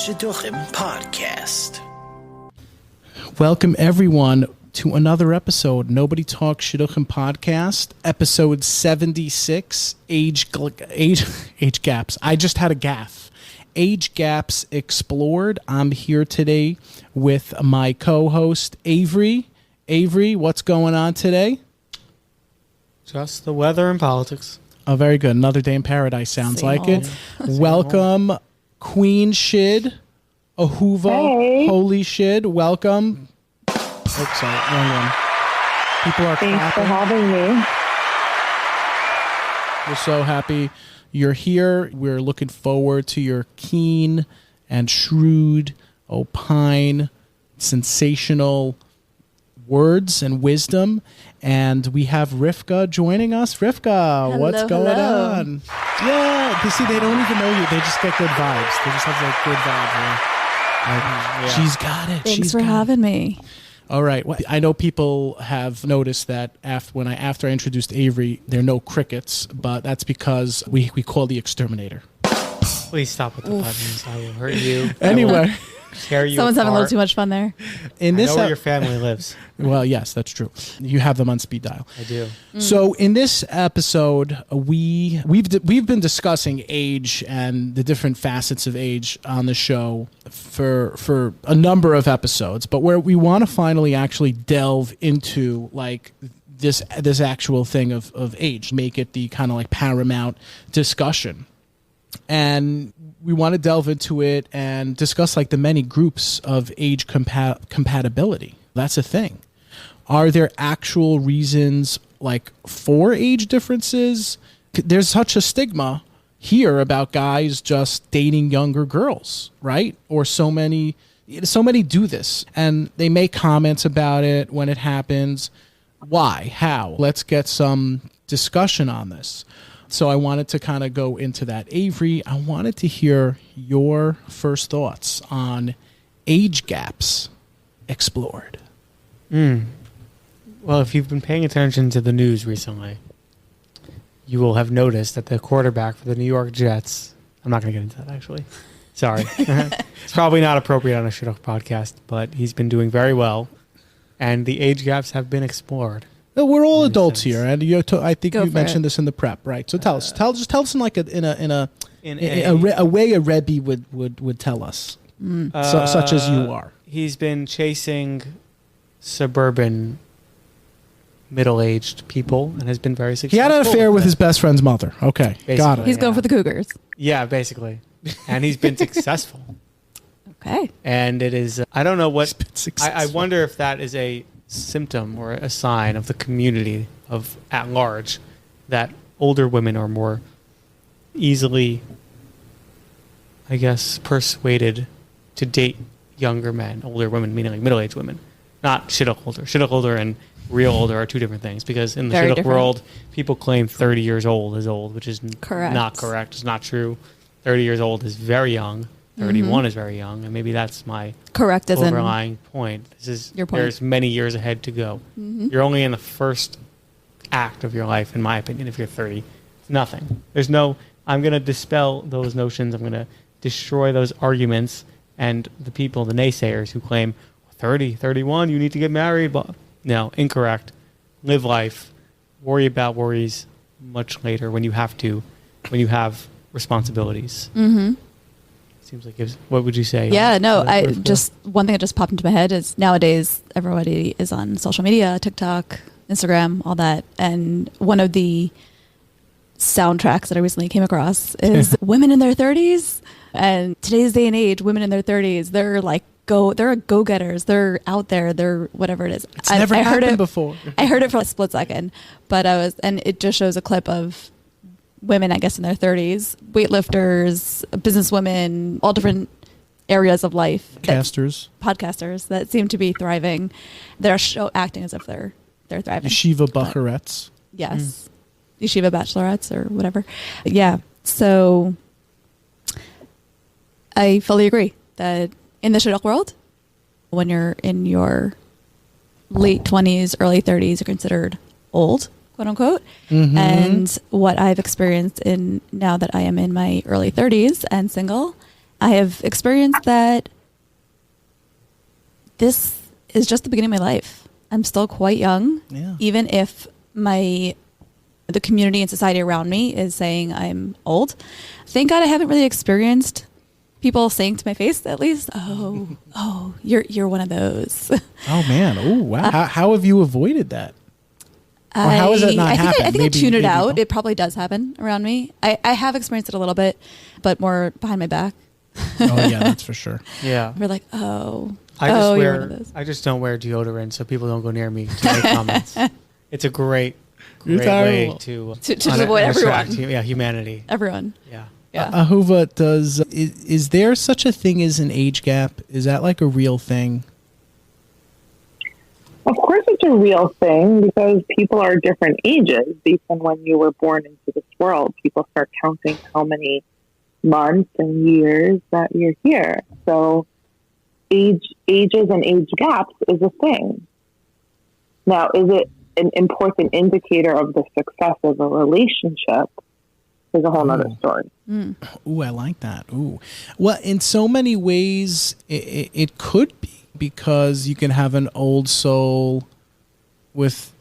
Shidduchim podcast. Welcome everyone to another episode, Nobody Talks Shidduchim podcast, episode 76, age gaps. I just had a gaffe. Age gaps explored. I'm here today with my co-host Avery. Avery, what's going on today? Just the weather and politics. Oh, very good. Another day in paradise sounds Same like old. it. Welcome, Queen Shid, Ahuva, Hey. Holy Shid. Welcome. Oops, sorry, wrong one. People are Thanks for clapping. having me. We're so happy you're here. We're looking forward to your keen and shrewd, opine, sensational words and wisdom. And we have Rivka joining us. Rivka, what's going on? Yeah, you see, they don't even know you. They just get good vibes. They just have like good vibes. Like, she's got it. Thanks for having me. All right. Well, I know people have noticed that after I introduced Avery, there are no crickets, but that's because we call the exterminator. Please stop with the buttons. I will hurt you. Anyway, Tear you Someone's having a little apart. too much fun there. in I this know where your family lives. well, yes, that's true. You have them on speed dial. I do. So in this episode, we've been discussing age and the different facets of age on the show for a number of episodes, but where we want to finally actually delve into like this actual thing of age, make it the kind of like paramount discussion. And we want to delve into it and discuss like the many groups of age compatibility. That's a thing. Are there actual reasons like for age differences? There's such a stigma here about guys just dating younger girls, right? Or so many do this and they make comments about it when it happens. Why? How? Let's get some discussion on this. So I wanted to kind of go into that. Avery, I wanted to hear your first thoughts on age gaps explored. Well, if you've been paying attention to the news recently, you will have noticed that the quarterback for the New York Jets, I'm not going to get into that actually. Sorry. It's probably not appropriate on a Shidduch podcast, but he's been doing very well, and the age gaps have been explored. We're all Makes adults sense. here, and I think Go you for mentioned it. this in the prep, right? So tell us in like in a In way a Rebbe would tell us, such as you are. He's been chasing suburban middle-aged people and has been very He successful. had an affair with it. his best friend's mother. Okay, got Basically. it. He's going for the Cougars. Yeah, basically. And he's been successful. Okay. And it is, I don't know what, been successful. I wonder if that is a symptom or a sign of the community of at large that older women are more easily, I guess, persuaded to date younger men, older women, meaning like middle-aged women, not Shidduch older. Shidduch older and real older are two different things because in the Very Shidduch different. world, people claim 30 years old is old, which is Correct. not correct. It's not true. 30 years old is very young. 31 is very young, and maybe that's my Correct as in overlying point. This is Your point. There's many years ahead to go. You're only in the first act of your life, in my opinion. If you're 30, it's nothing. There's no. I'm going to dispel those notions. I'm going to destroy those arguments and the people, the naysayers who claim 30, 31, you need to get married. But no, incorrect. Live life. Worry about worries much later when you have to, when you have responsibilities. Seems like what would you say? Yeah, no, on I that? just one thing that just popped into my head is nowadays everybody is on social media, TikTok, Instagram, all that. And one of the soundtracks that I recently came across is women in their 30s. And today's day and age, women in their 30s, they're like they're go-getters. They're out there. They're whatever it is. It's never heard happened it before. I heard it for a split second, but and it just shows a clip of women, I guess, in their 30s, weightlifters, businesswomen, all different areas of life. Podcasters that seem to be thriving. They're acting as if they're thriving. Yeshiva bacherettes. Yes. Yeshiva bachelorettes or whatever. Yeah. So I fully agree that in the Shidduch world, when you're in your late 20s, early 30s, you're considered old. quote unquote. Mm-hmm. And what I've experienced in now that I am in my early 30s and single I have experienced that this is just the beginning of my life. I'm still quite young, even if the community and society around me is saying I'm old. Thank God I haven't really experienced people saying to my face, at least, "Oh, you're one of those." Oh man! Oh wow! How have you avoided that? Or how has that not happened? I think I tune it out. It probably does happen around me. I have experienced it a little bit, but more behind my back. Oh yeah, that's for sure. Yeah. We're like, you're one of those. I just don't wear deodorant so people don't go near me to make comments. It's a great way to avoid everyone. Humanity. Everyone. Yeah. Ahuva, is there such a thing as an age gap? Is that like a real thing? Of course it's a real thing because people are different ages based on when you were born into this world. People start counting how many months and years that you're here. So ages and age gaps is a thing. Now, is it an important indicator of the success of a relationship? Is a whole other story. Ooh, I like that. Ooh. Well, in so many ways, it could be, because you can have an old soul with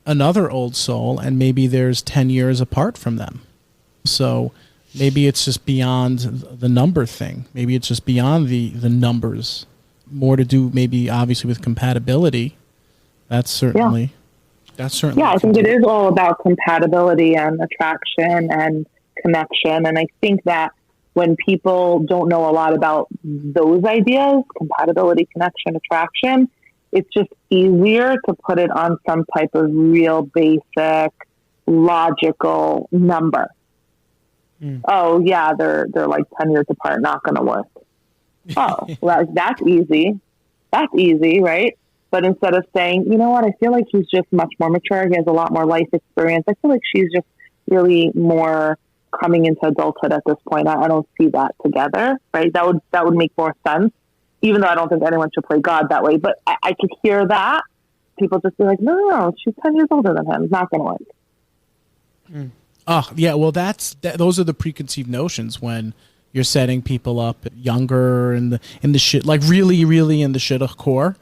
another old soul, and maybe there's 10 years apart from them. So maybe it's just beyond the number thing. Maybe it's just beyond the numbers. More to do, maybe, obviously, with compatibility. That's certainly... Yeah, I think it is all about compatibility and attraction and connection. And I think that when people don't know a lot about those ideas, compatibility, connection, attraction, it's just easier to put it on some type of real basic, logical number. Oh, yeah, they're like 10 years apart, not going to work. Oh, well, that's easy. That's easy, right? But instead of saying, you know what, I feel like he's just much more mature. He has a lot more life experience. I feel like she's just really more coming into adulthood at this point. I don't see that together, right? That would make more sense, even though I don't think anyone should play God that way. But I could hear that. People just be like, no, she's 10 years older than him. It's not going to work. Oh, yeah, well, those are the preconceived notions when you're setting people up younger in the shit, like really, really in the shidduch core.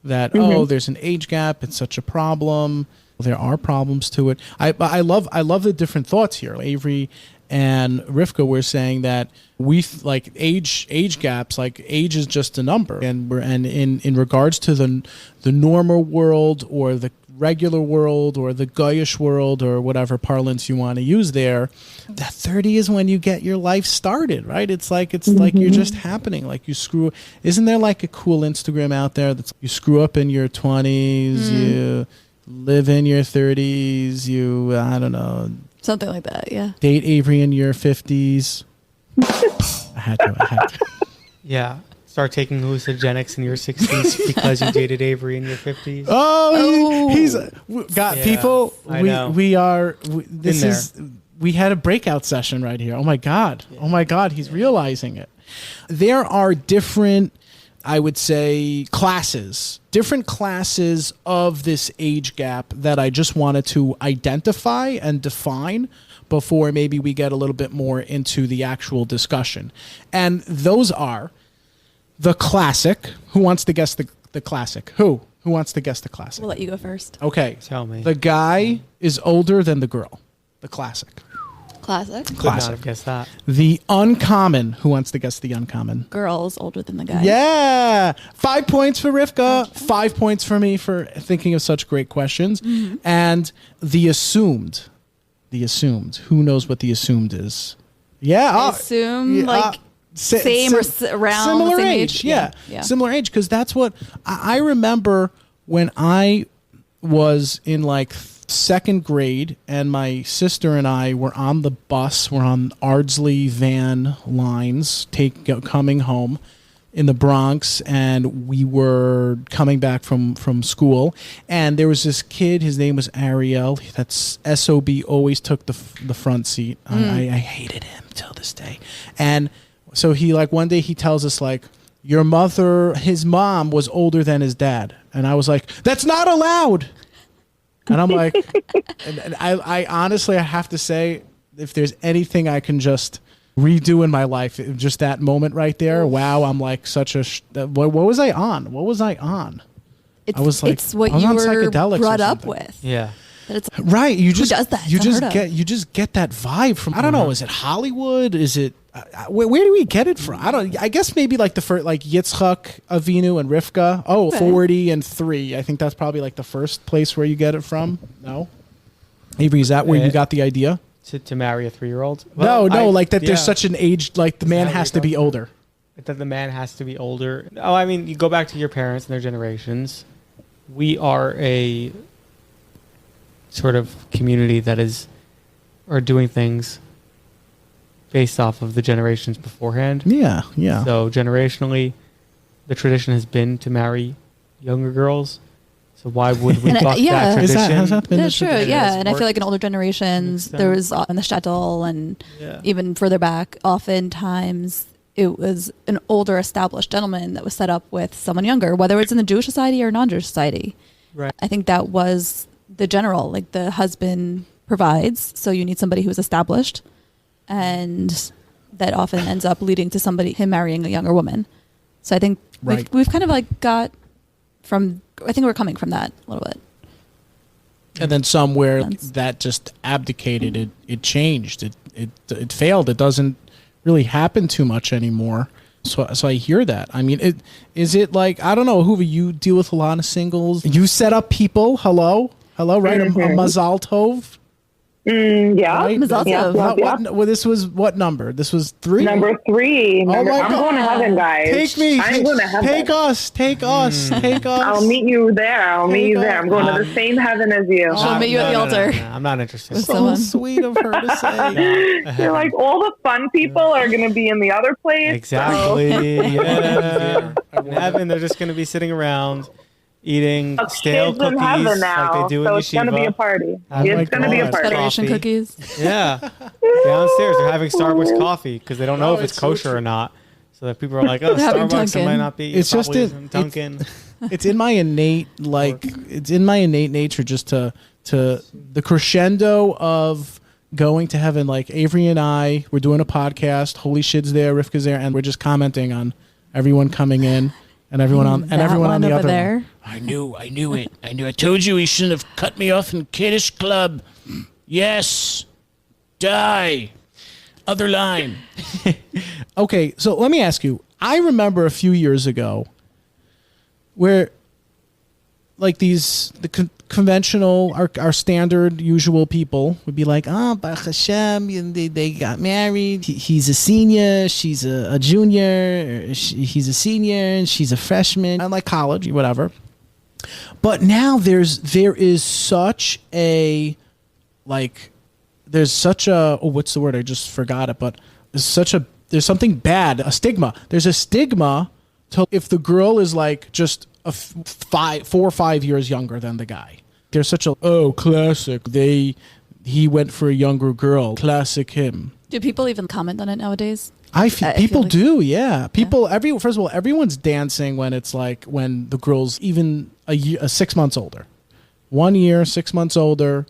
That there's an age gap. It's such a problem. There are problems to it. I love the different thoughts here. Avery and Rivka were saying that we like age gaps. Like age is just a number, and in regards to the normal world or the regular world or the goyish world or whatever parlance you want to use there, that 30 is when you get your life started, right? It's like you're just happening. Like you screw. Isn't there like a cool Instagram out there that's you screw up in your 20s, you live in your 30s, you I don't know, something like that, yeah. Date Avery in your 50s. I had to. Yeah. Start taking hallucinogenics in your 60s because you dated Avery in your 50s. He's got people. I know. We had a breakout session right here. Oh my God. Yeah. Oh my God. He's realizing it. There are different, I would say, different classes of this age gap that I just wanted to identify and define before maybe we get a little bit more into the actual discussion. And those are the classic. Who wants to guess the classic? Who wants to guess the classic? We'll let you go first. Okay. Tell me. The guy is older than the girl. The classic. Classic. Could not have guessed that. The uncommon. Who wants to guess the uncommon? Girl's older than the guy. Yeah. 5 points for Rivka. 5 points for me for thinking of such great questions. Mm-hmm. And the assumed. Who knows what the assumed is? Yeah. Assume same or around similar the same age. Yeah. Similar age, because that's what I remember when I was in like second grade, and my sister and I were on the bus. We're on Ardsley van lines, coming home in the Bronx, and we were coming back from school, and there was this kid. His name was Ariel. That's SOB. Always took the front seat. I hated him till this day, and so he one day he tells us his mom was older than his dad, and I was like, that's not allowed. And I'm like, and I honestly, I have to say, if there's anything I can just redoing my life. Just that moment right there. Wow, I'm like such a. What was I on? What was I on? It's, I was like, it's what I was you on were psychedelics or brought up something. with. Yeah. That it's Right. You just does that? You It's just unheard of. get that vibe from. I don't know. Is it Hollywood? Is it? Where do we get it from? I don't. I guess maybe like the first, like Yitzchak Avinu and Rivka. Oh, Okay. 40 and 3. I think that's probably like the first place where you get it from. No. Avery, is that where you got the idea? To marry a 3-year-old? No, like that. Yeah. There's such an age. Like the man that has where to you're be going? older. That the man has to be older. Oh, I mean, you go back to your parents and their generations. We are a sort of community that are doing things based off of the generations beforehand. Yeah. So generationally, the tradition has been to marry younger girls. So why would we And, buck yeah. that Is tradition? that, has that been That's the true, tradition? yeah. It's And I feel worked. like in older generations, Makes there was in the shtetl and Yeah. even further back, oftentimes it was an older established gentleman that was set up with someone younger, whether it's in the Jewish society or non-Jewish society. Right. I think that was the general, like the husband provides, so you need somebody who's established, and that often ends up leading to him marrying a younger woman. So I think Right. we've kind of like got from, I think we're coming from that a little bit. And then somewhere Sense. that just abdicated. It changed. It failed. It doesn't really happen too much anymore. So I hear that. I mean, is it like, I don't know, Ahuva, you deal with a lot of singles. You set up people. Hello, right? A Mazal Tov. Yeah. Right? Mazal Tov. Well, this was what number? This was 3. Number 3. Oh my I'm God. going to heaven, guys. Take me. I'm going to heaven. Take us. Take us. I'll meet you there. I'm going to the same heaven as you. She'll meet you at the altar. No, I'm not interested. With So someone. sweet of her to say. You're like, all the fun people are going to be in the other place. Exactly. Yeah. In heaven, they're just going to be sitting around eating So stale kids in cookies heaven now, like they do so in it's going to be a yeshiva. party. Oh my It's going to be a God. party. Federation Coffee. cookies. Yeah. Downstairs, they're having Starbucks coffee because they don't know Oh, if it's it's so kosher true. or not. So that people are like, oh, They're having Starbucks, it Dunkin'. might not be. It's just probably it- isn't Dunkin'. It's in my innate nature just to the crescendo of going to heaven. Like Avery and I, we're doing a podcast. Holy Shid's there, Rivka's there, and we're just commenting on everyone coming in and everyone on That everyone on one the over other there. one. I knew it. I told you he shouldn't have cut me off in Kiddush Club. Yes. Die. Other line. Okay, so let me ask you. I remember a few years ago where like conventional, our standard, usual people would be like, Baruch Hashem, they got married. He's a senior, she's a junior, he's a senior, and she's a freshman. And like college, whatever. But now there is such a, like, there's such a, what's the word? I just forgot it, but there's something bad, a stigma. There's a stigma to if the girl is like just 4 or 5 years younger than the guy. There's such a, classic. He went for a younger girl. Classic him. Do people even comment on it nowadays? I feel people like- do, yeah. People first of all, everyone's dancing when it's like when the girl's even a 6 months older. 1 year, 6 months older.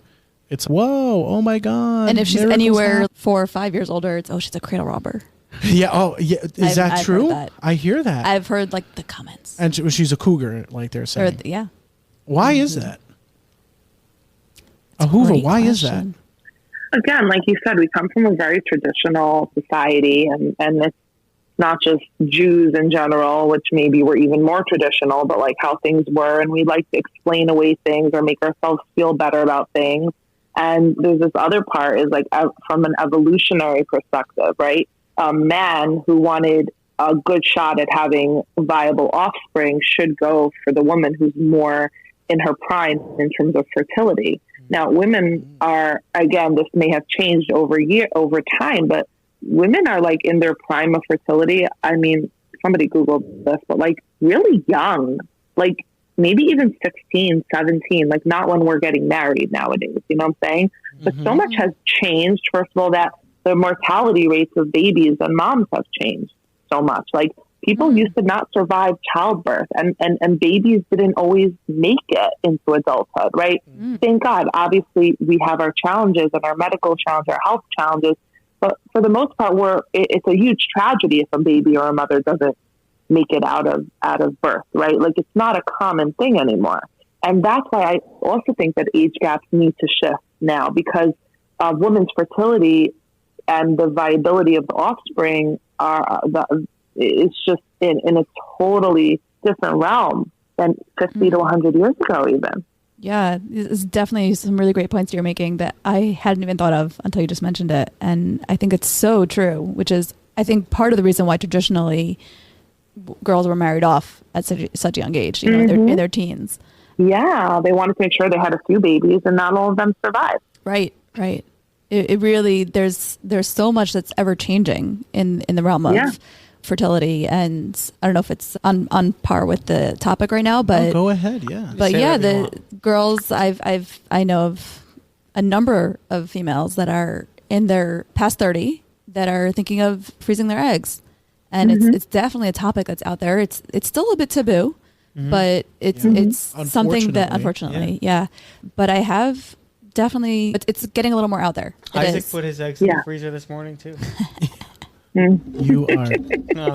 It's whoa, oh my God. And if she's miracles anywhere happen. 4 or 5 years older, it's she's a cradle robber. Yeah, is that I've true? heard that. I hear that. I've heard like the comments. And she's a cougar, like they're Or, saying. yeah. Why is that? It's a Ahuva, great why is that? question. Again, like you said, we come from a very traditional society, and it's not just Jews in general, which maybe we're even more traditional, but like how things were, and we like to explain away things or make ourselves feel better about things. And there's this other part is like from an evolutionary perspective, right? A man who wanted a good shot at having viable offspring should go for the woman who's more in her prime in terms of fertility. Now, women are, again, this may have changed over time, but women are like in their prime of fertility. I mean, somebody Googled this, but like really young, like maybe even 16, 17, like not when we're getting married nowadays, you know what I'm saying? But so much has changed. First of all, that the mortality rates of babies and moms have changed so much. Like people used to not survive childbirth, and babies didn't always make it into adulthood, right? Thank God. Obviously, we have our challenges and our medical challenges, our health challenges, But for the most part, it's a huge tragedy if a baby or a mother doesn't make it out of birth, right? Like, it's not a common thing anymore. And that's why I also think that age gaps need to shift now, because women's fertility and the viability of the offspring it's just in a totally different realm than 50 to 100 years ago even. Yeah, it's definitely some really great points you're making that I hadn't even thought of until you just mentioned it. And I think it's so true, which is, I think, part of the reason why traditionally girls were married off at such a young age, you know, in their teens. Yeah, they wanted to make sure they had a few babies, and not all of them survived. Right. It really, there's so much that's ever changing in the realm of fertility, and I don't know if it's on par with the topic right now, but go ahead, yeah. But yeah, the girls I know of a number of females that are in their past 30 that are thinking of freezing their eggs, and it's definitely a topic that's out there. It's still a bit taboo, but it's something that unfortunately, But I have definitely, it's getting a little more out there. Isaac put his eggs in the freezer this morning too. You are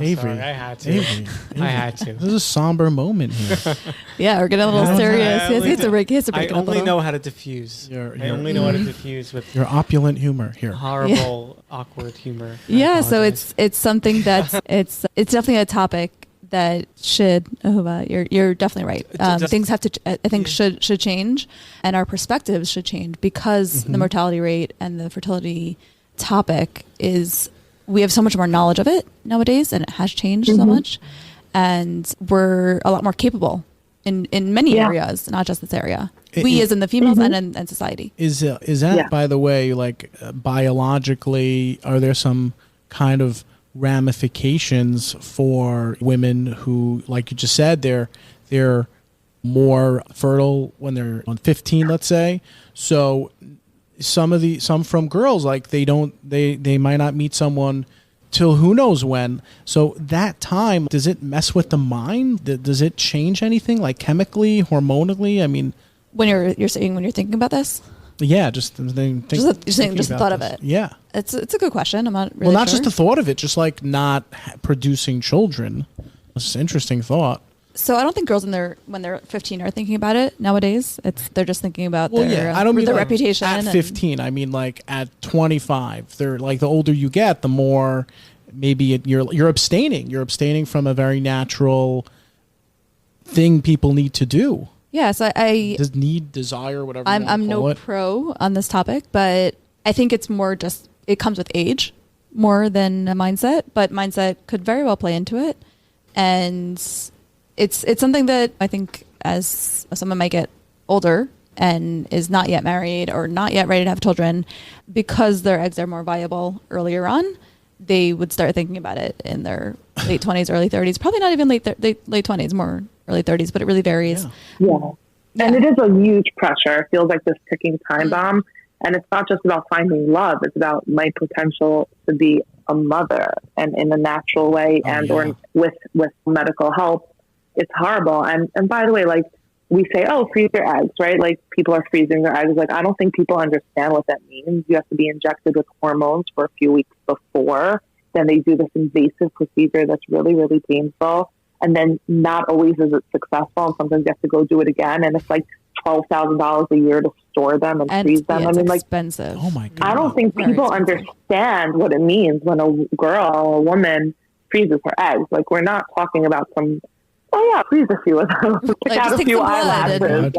Avery. Sorry, I had to. Avery. I had to. This is a somber moment here. Yeah, we're getting a little serious. He has to break I it up only know how to diffuse. I only know how to diffuse with your opulent humor here. Horrible, awkward humor. Yeah, so it's something that's it's definitely a topic that should, Ahuva, you're definitely right. Things have to, I think, should change, and our perspectives should change, because the mortality rate and the fertility topic is, we have so much more knowledge of it nowadays, and it has changed so much, and we're a lot more capable in many areas, not just this area. We as in the females and in society. Is that, by the way, like biologically, are there some kind of ramifications for women who, like you just said, they're more fertile when they're on 15, let's say? So some from girls, like they might not meet someone till who knows when. So that time, does it mess with the mind? Does it change anything, like chemically, hormonally? I mean, when you're saying, when you're thinking about this, just the thought of it. Yeah, it's a good question. I'm not really not sure. just the thought of it, just like not producing children. It's an interesting thought. So I don't think girls when they're 15 are thinking about it nowadays. They're just thinking about I don't mean their like reputation. At 15, I mean like at 25. They're like, the older you get, the more maybe you're abstaining. You're abstaining from a very natural thing people need to do. Yeah, so I desire, whatever. I'm no pro on this topic, but I think it's more just, it comes with age more than a mindset, but mindset could very well play into it. And it's something that I think, as someone might get older and is not yet married or not yet ready to have children, because their eggs are more viable earlier on, they would start thinking about it in their late 20s, early 30s. Probably not even late 20s, more early 30s, but it really varies. Yeah. And it is a huge pressure. It feels like this ticking time bomb. And it's not just about finding love. It's about my potential to be a mother, and in a natural way, or with medical help. It's horrible. And by the way, like, we say, freeze your eggs, right? Like, people are freezing their eggs. Like, I don't think people understand what that means. You have to be injected with hormones for a few weeks before. Then they do this invasive procedure that's really, really painful. And then not always is it successful. And sometimes you have to go do it again. And it's like $12,000 a year to store them and freeze them. It's I mean, expensive. Oh my God. I don't think people understand what it means when a girl or a woman freezes her eggs. Like, we're not talking about some, freeze a few of them. Pick out a few eyelashes.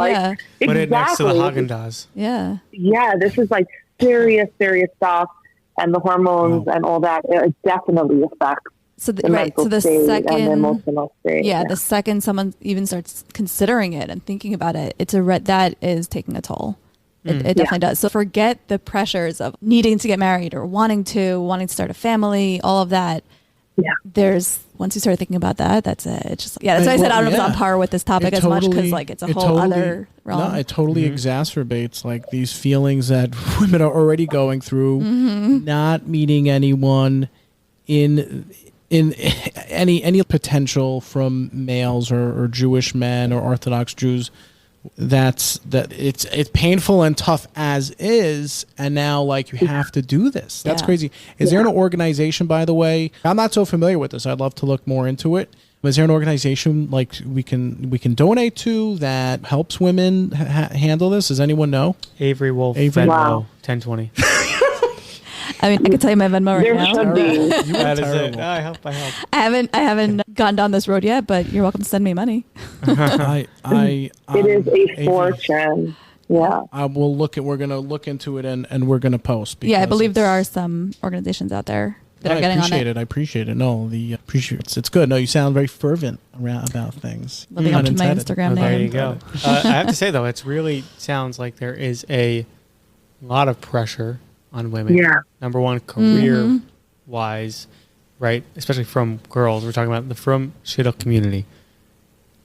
Put it next to the Haagen-Dazs. Yeah. Yeah, this is like serious stuff. And the hormones and all that, it definitely affects the mental state and the emotional state. Yeah, the second someone even starts considering it and thinking about it, that is taking a toll. It definitely does. So forget the pressures of needing to get married or wanting to start a family, all of that. Yeah. Once you start thinking about that, that's it. It's just, that's why I said I don't know if it's on par with this topic as much, because like it's a whole other realm. No, it totally exacerbates like these feelings that women are already going through, not meeting anyone in any potential from males or Jewish men or Orthodox Jews it's painful and tough as is, and now like you have to do this. That's crazy. Is there an organization, by the way? I'm not so familiar with this. I'd love to look more into it. Is there an organization like we can donate to that helps women handle this? Does anyone know? Avery Wolf, Avery? Venmo, Wow. 1020. I mean, I can tell you my Venmo right There now. should be. You are That is it. terrible. I help. I haven't gone down this road yet, but you're welcome to send me money. It It is a fortune. Yeah. We're gonna look into it and we're gonna post. Yeah, I because believe there it's- are some organizations out there that I are getting on appreciate it. I appreciate it. No, it's good. No, you sound very fervent about things. Living up to my Unintended. Instagram There name. you go. I have to say though, it's really sounds like there is a lot of pressure on women. Yeah. Number one, career wise, right? Especially from girls. We're talking about the from Shidduch community.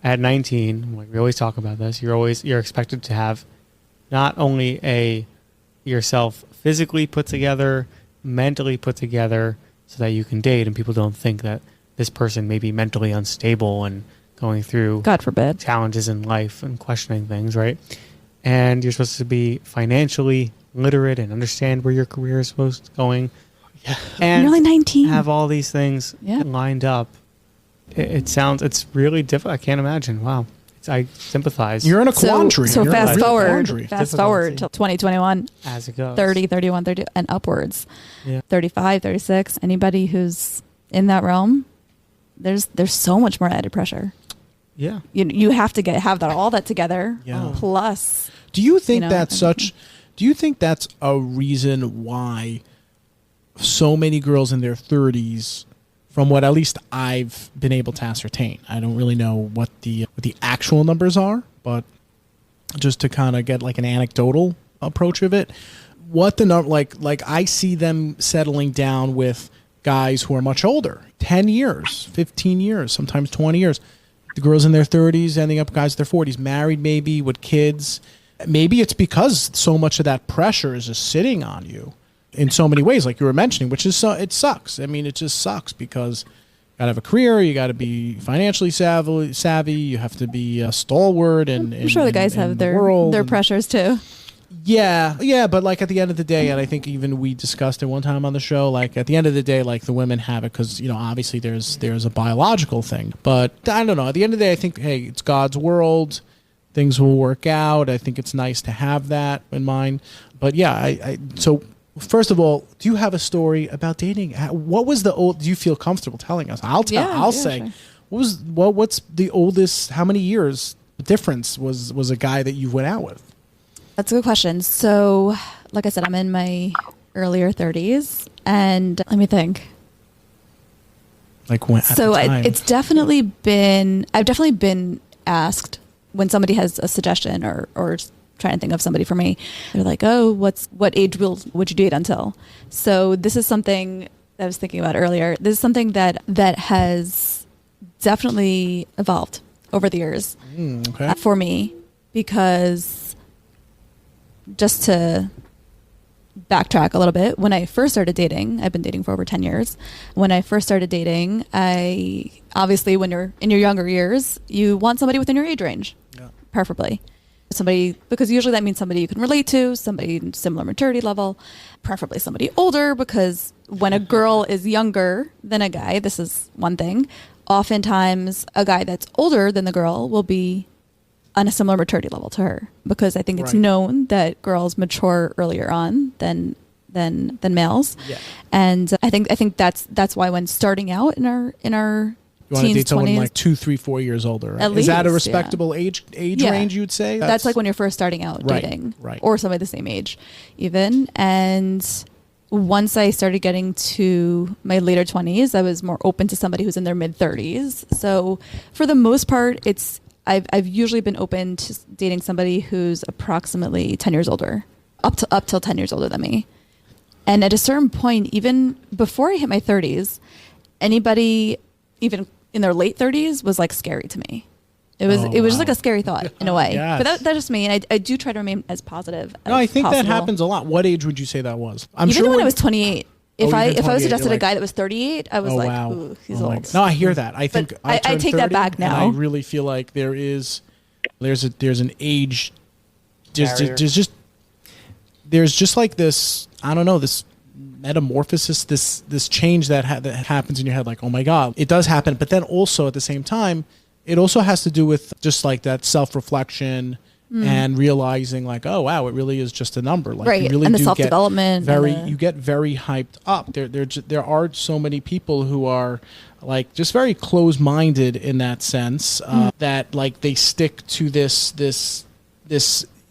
At 19, like we always talk about this, you're expected to have not only yourself physically put together, mentally put together, so that you can date, and people don't think that this person may be mentally unstable and going through God forbid. challenges in life and questioning things, right? And you're supposed to be financially literate and understand where your career is supposed to going. Yeah. And You're only 19. have all these things Yeah. lined up. It's really difficult. I can't imagine. Wow. I sympathize You're in a quandary. So You're in a fast real forward, quandary. fast forward till 2021, as it goes. 30, 31, 30, and upwards. Yeah. 35, 36, anybody who's in that realm, there's so much more added pressure. Yeah. You have to have all that together. Yeah. Plus, Do you think know, that's everything. do you think that's a reason why so many girls in their 30s, from what at least I've been able to ascertain, I don't really know what the actual numbers are, but just to kind of get like an anecdotal approach of it, what the number, like I see them settling down with guys who are much older, 10 years, 15 years, sometimes 20 years. The girls in their 30s ending up guys in their 40s, married maybe with kids. Maybe it's because so much of that pressure is just sitting on you in so many ways, like you were mentioning, which is it sucks. I mean, it just sucks because you gotta have a career, you gotta be financially savvy, you have to be a stalwart, and I'm sure the guys have their pressures too. Yeah, but like at the end of the day, and I think even we discussed it one time on the show, like at the end of the day, like the women have it because, you know, obviously there's a biological thing, but I don't know. At the end of the day, I think, hey, it's God's world. Things will work out. I think it's nice to have that in mind. But yeah, so first of all, do you have a story about dating? What was the old? Do you feel comfortable telling us? I'll tell. Yeah, I'll yeah, say. sure. What's the oldest? How many years difference was a guy that you went out with? That's a good question. So, like I said, I'm in my earlier 30s, and let me think. Like when? So it's definitely been. I've definitely been asked when somebody has a suggestion or trying to think of somebody for me. They're like, "Oh, what age would you date until?" So this is something that I was thinking about earlier. This is something that has definitely evolved over the years Okay. for me, because just to backtrack a little bit, when I first started dating, I've been dating for over 10 years. When I first started dating, I obviously, when you're in your younger years, you want somebody within your age range, preferably. Somebody, because usually that means somebody you can relate to, somebody in similar maturity level, preferably somebody older, because when a girl is younger than a guy, this is one thing, oftentimes a guy that's older than the girl will be on a similar maturity level to her, because I think it's Right. known that girls mature earlier on than males. Yeah. And I think that's why when starting out in our You want to teens, date someone 20s, like 2, 3, 4 years older, right? At Is that a least, respectable age Yeah. range, you'd say? that's like when you're first starting out Right, dating, right. or somebody the same age even. And once I started getting to my later 20s, I was more open to somebody who's in their mid 30s. So for the most part, I've usually been open to dating somebody who's approximately 10 years older, up till 10 years older than me. And at a certain point, even before I hit my 30s, anybody even in their late 30s was like scary to me. It was just like a scary thought in a way. Yes. But that's just me, and I do try to remain as positive as No, I think that possible. happens a lot. What age would you say that was? I'm Even sure when I was 28. If Oh, I even if I 28, was suggested you're a like, guy that was 38, I was oh, like, wow. ooh, he's Oh, my old. God. No, I hear that. I think I turned take that 30, back now. And I really feel like there is There's an age. Barrier. There's just like this. I don't know, this metamorphosis, this change that happens in your head. Like, oh my God, it does happen. But then also at the same time, it also has to do with just like that self-reflection and realizing like, oh wow, it really is just a number. Like, Right. you really And the do self-development. you get very hyped up. There are so many people who are like just very close-minded in that sense, that like they stick to this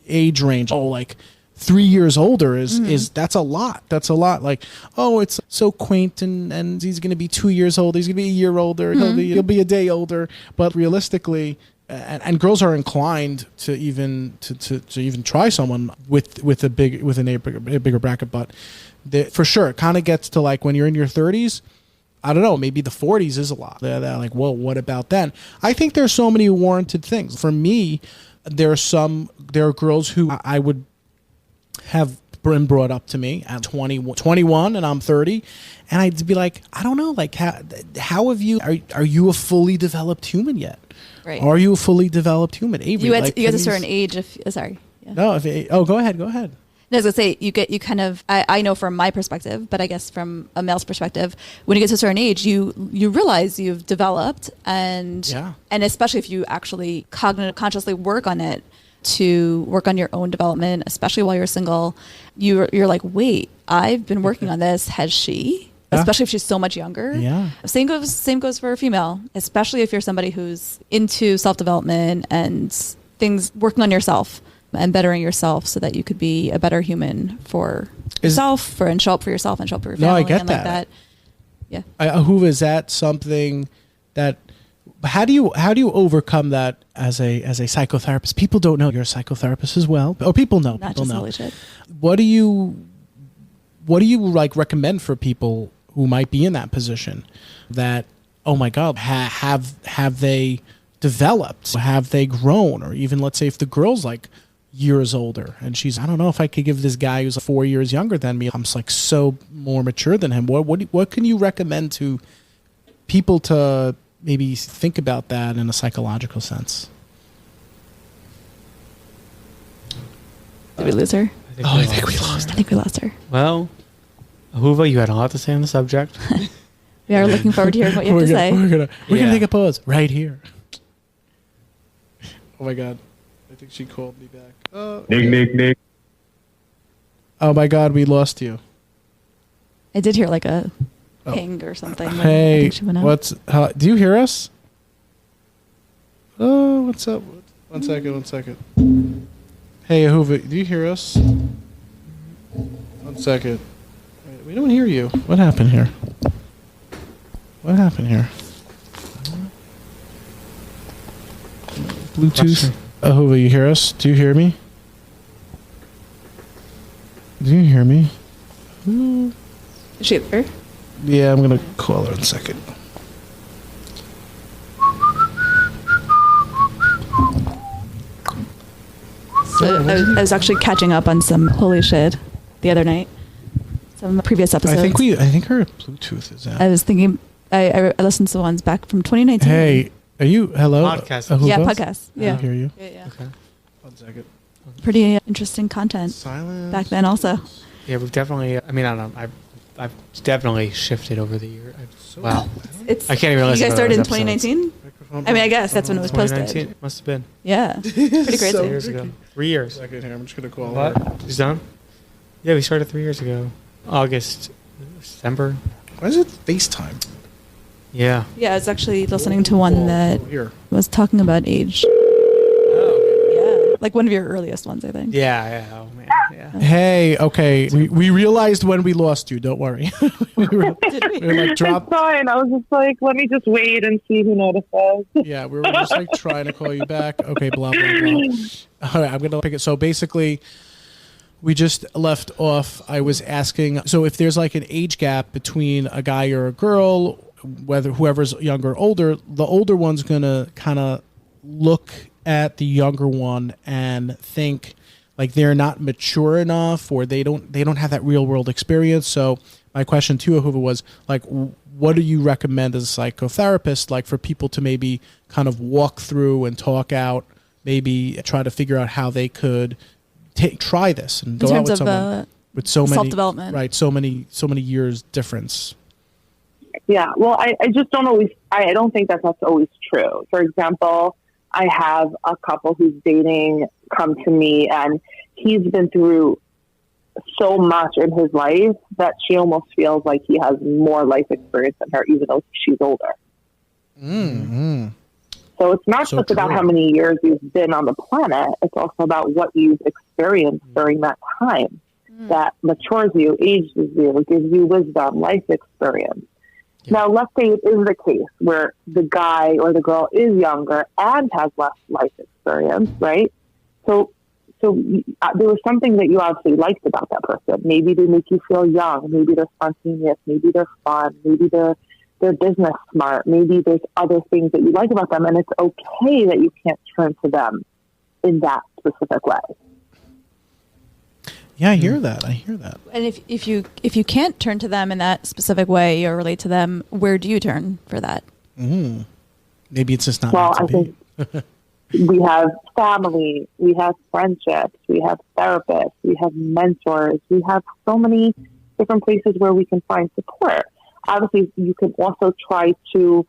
age range. Oh, like 3 years older is that's a lot. That's a lot. Like, oh, it's so quaint, and he's going to be 2 years old. He's going to be a year older. He'll be a day older. But realistically, and girls are inclined to even try someone with a bigger bracket. But for sure, it kind of gets to like when you're in your 30s. I don't know, maybe the 40s is a lot. They're like, well, what about then? I think there's so many warranted things. For me, there are girls who I would have been brought up to me at 21 and I'm 30, and I'd be like, I don't know, like how have you, are you a fully developed human yet? Right. Are you a fully developed human? Avery, You get like, to a certain age if sorry. Yeah. No, go ahead. No, I was gonna say you kind of I know from my perspective, but I guess from a male's perspective, when you get to a certain age, you realize you've developed, and especially if you actually consciously work on it, to work on your own development, especially while you're single, you're like, wait, I've been working on this. Has she? Especially if she's so much younger. Yeah. Same goes for a female, especially if you're somebody who's into self-development and things, working on yourself and bettering yourself so that you could be a better human for yourself, and show up for yourself and show up for your family. No, I get and that. Like that. Yeah. Ahuva, is that something that, how do you overcome that as a psychotherapist? People don't know you're a psychotherapist as well. Or people know. Not people just know. holy shit. What do you like recommend for people who might be in that position? That, oh my God, have they developed? Have they grown? Or even, let's say, if the girl's like years older and she's, I don't know if I could give this guy who's 4 years younger than me, I'm just like so more mature than him. What can you recommend to people to maybe think about that in a psychological sense? Did we lose her? I think we lost her. I think we lost her. Well, Ahuva, you had a lot to say on the subject. We are looking forward to hearing what you have to say. We're gonna take a pause right here. Oh my God, I think she called me back. Nick. Oh my God, we lost you. I did hear like a ping or something. when I Hey, think she went out. do you hear us? Oh, what's up? One second. Hey, Ahuva, do you hear us? 1 second. Wait, we don't hear you. What happened here? Bluetooth. Ahuva, you hear us? Do you hear me? Is she there? Yeah, I'm gonna call her in a second. So I was actually catching up on some holy shit the other night. Some previous episodes. I think her Bluetooth is out. I was thinking, I listened to the ones back from 2019. Hey, are you, hello? Podcast. Ahuva? Yeah, podcast. I Yeah. don't hear you. Yeah. Okay. 1 second. Pretty interesting content Silence. back then also. Yeah, we've definitely. I mean, I don't know. I've definitely shifted over the year. Wow. It's I can't even You listen guys to started in those episodes. 2019? I mean, I guess that's when it was 2019 posted. must have been Yeah. Pretty crazy. 3 years ago. 3 years. Second here. I'm just gonna call What? her. She's done? Yeah, we started 3 years ago. August, December. Why is it FaceTime? Yeah. Yeah, I was actually listening to one that Here. was talking about age. Oh. Yeah. Like one of your earliest ones, I think. Yeah. Oh man. Yeah. Hey, okay. We realized when we lost you. Don't worry. we were like It's fine. I was just like, let me just wait and see who notices. Yeah, we were just like trying to call you back. Okay, blah blah blah. All right, I'm gonna pick it. So basically, we just left off. I was asking. So if there's like an age gap between a guy or a girl, whether whoever's younger or older, the older one's gonna kind of look at the younger one and think like they're not mature enough, or they don't have that real world experience. So my question to Ahuva was like, what do you recommend as a psychotherapist, like for people to maybe kind of walk through and talk out maybe try to figure out how they could try this and go out with someone with so many self-development, right? So many years difference. Yeah. Well, I just don't always, I don't think that's always true. For example, I have a couple who's dating come to me, and he's been through so much in his life that she almost feels like he has more life experience than her, even though she's older. Mm-hmm. So it's not So just about true. how many years you've been on the planet. It's also about what you've experienced during that time that matures you, ages you, gives you wisdom, life experience. Yeah. Now, let's say it is the case where the guy or the girl is younger and has less life experience, right? So there was something that you obviously liked about that person. Maybe they make you feel young. Maybe they're spontaneous. Maybe they're fun. Maybe they're business smart. Maybe there's other things that you like about them, and it's okay that you can't turn to them in that specific way. Yeah, I hear that. And if you can't turn to them in that specific way or relate to them, where do you turn for that? Maybe it's just not Well, meant to be. think we have family, we have friendships, we have therapists, we have mentors, we have so many different places where we can find support. Obviously, you can also try to,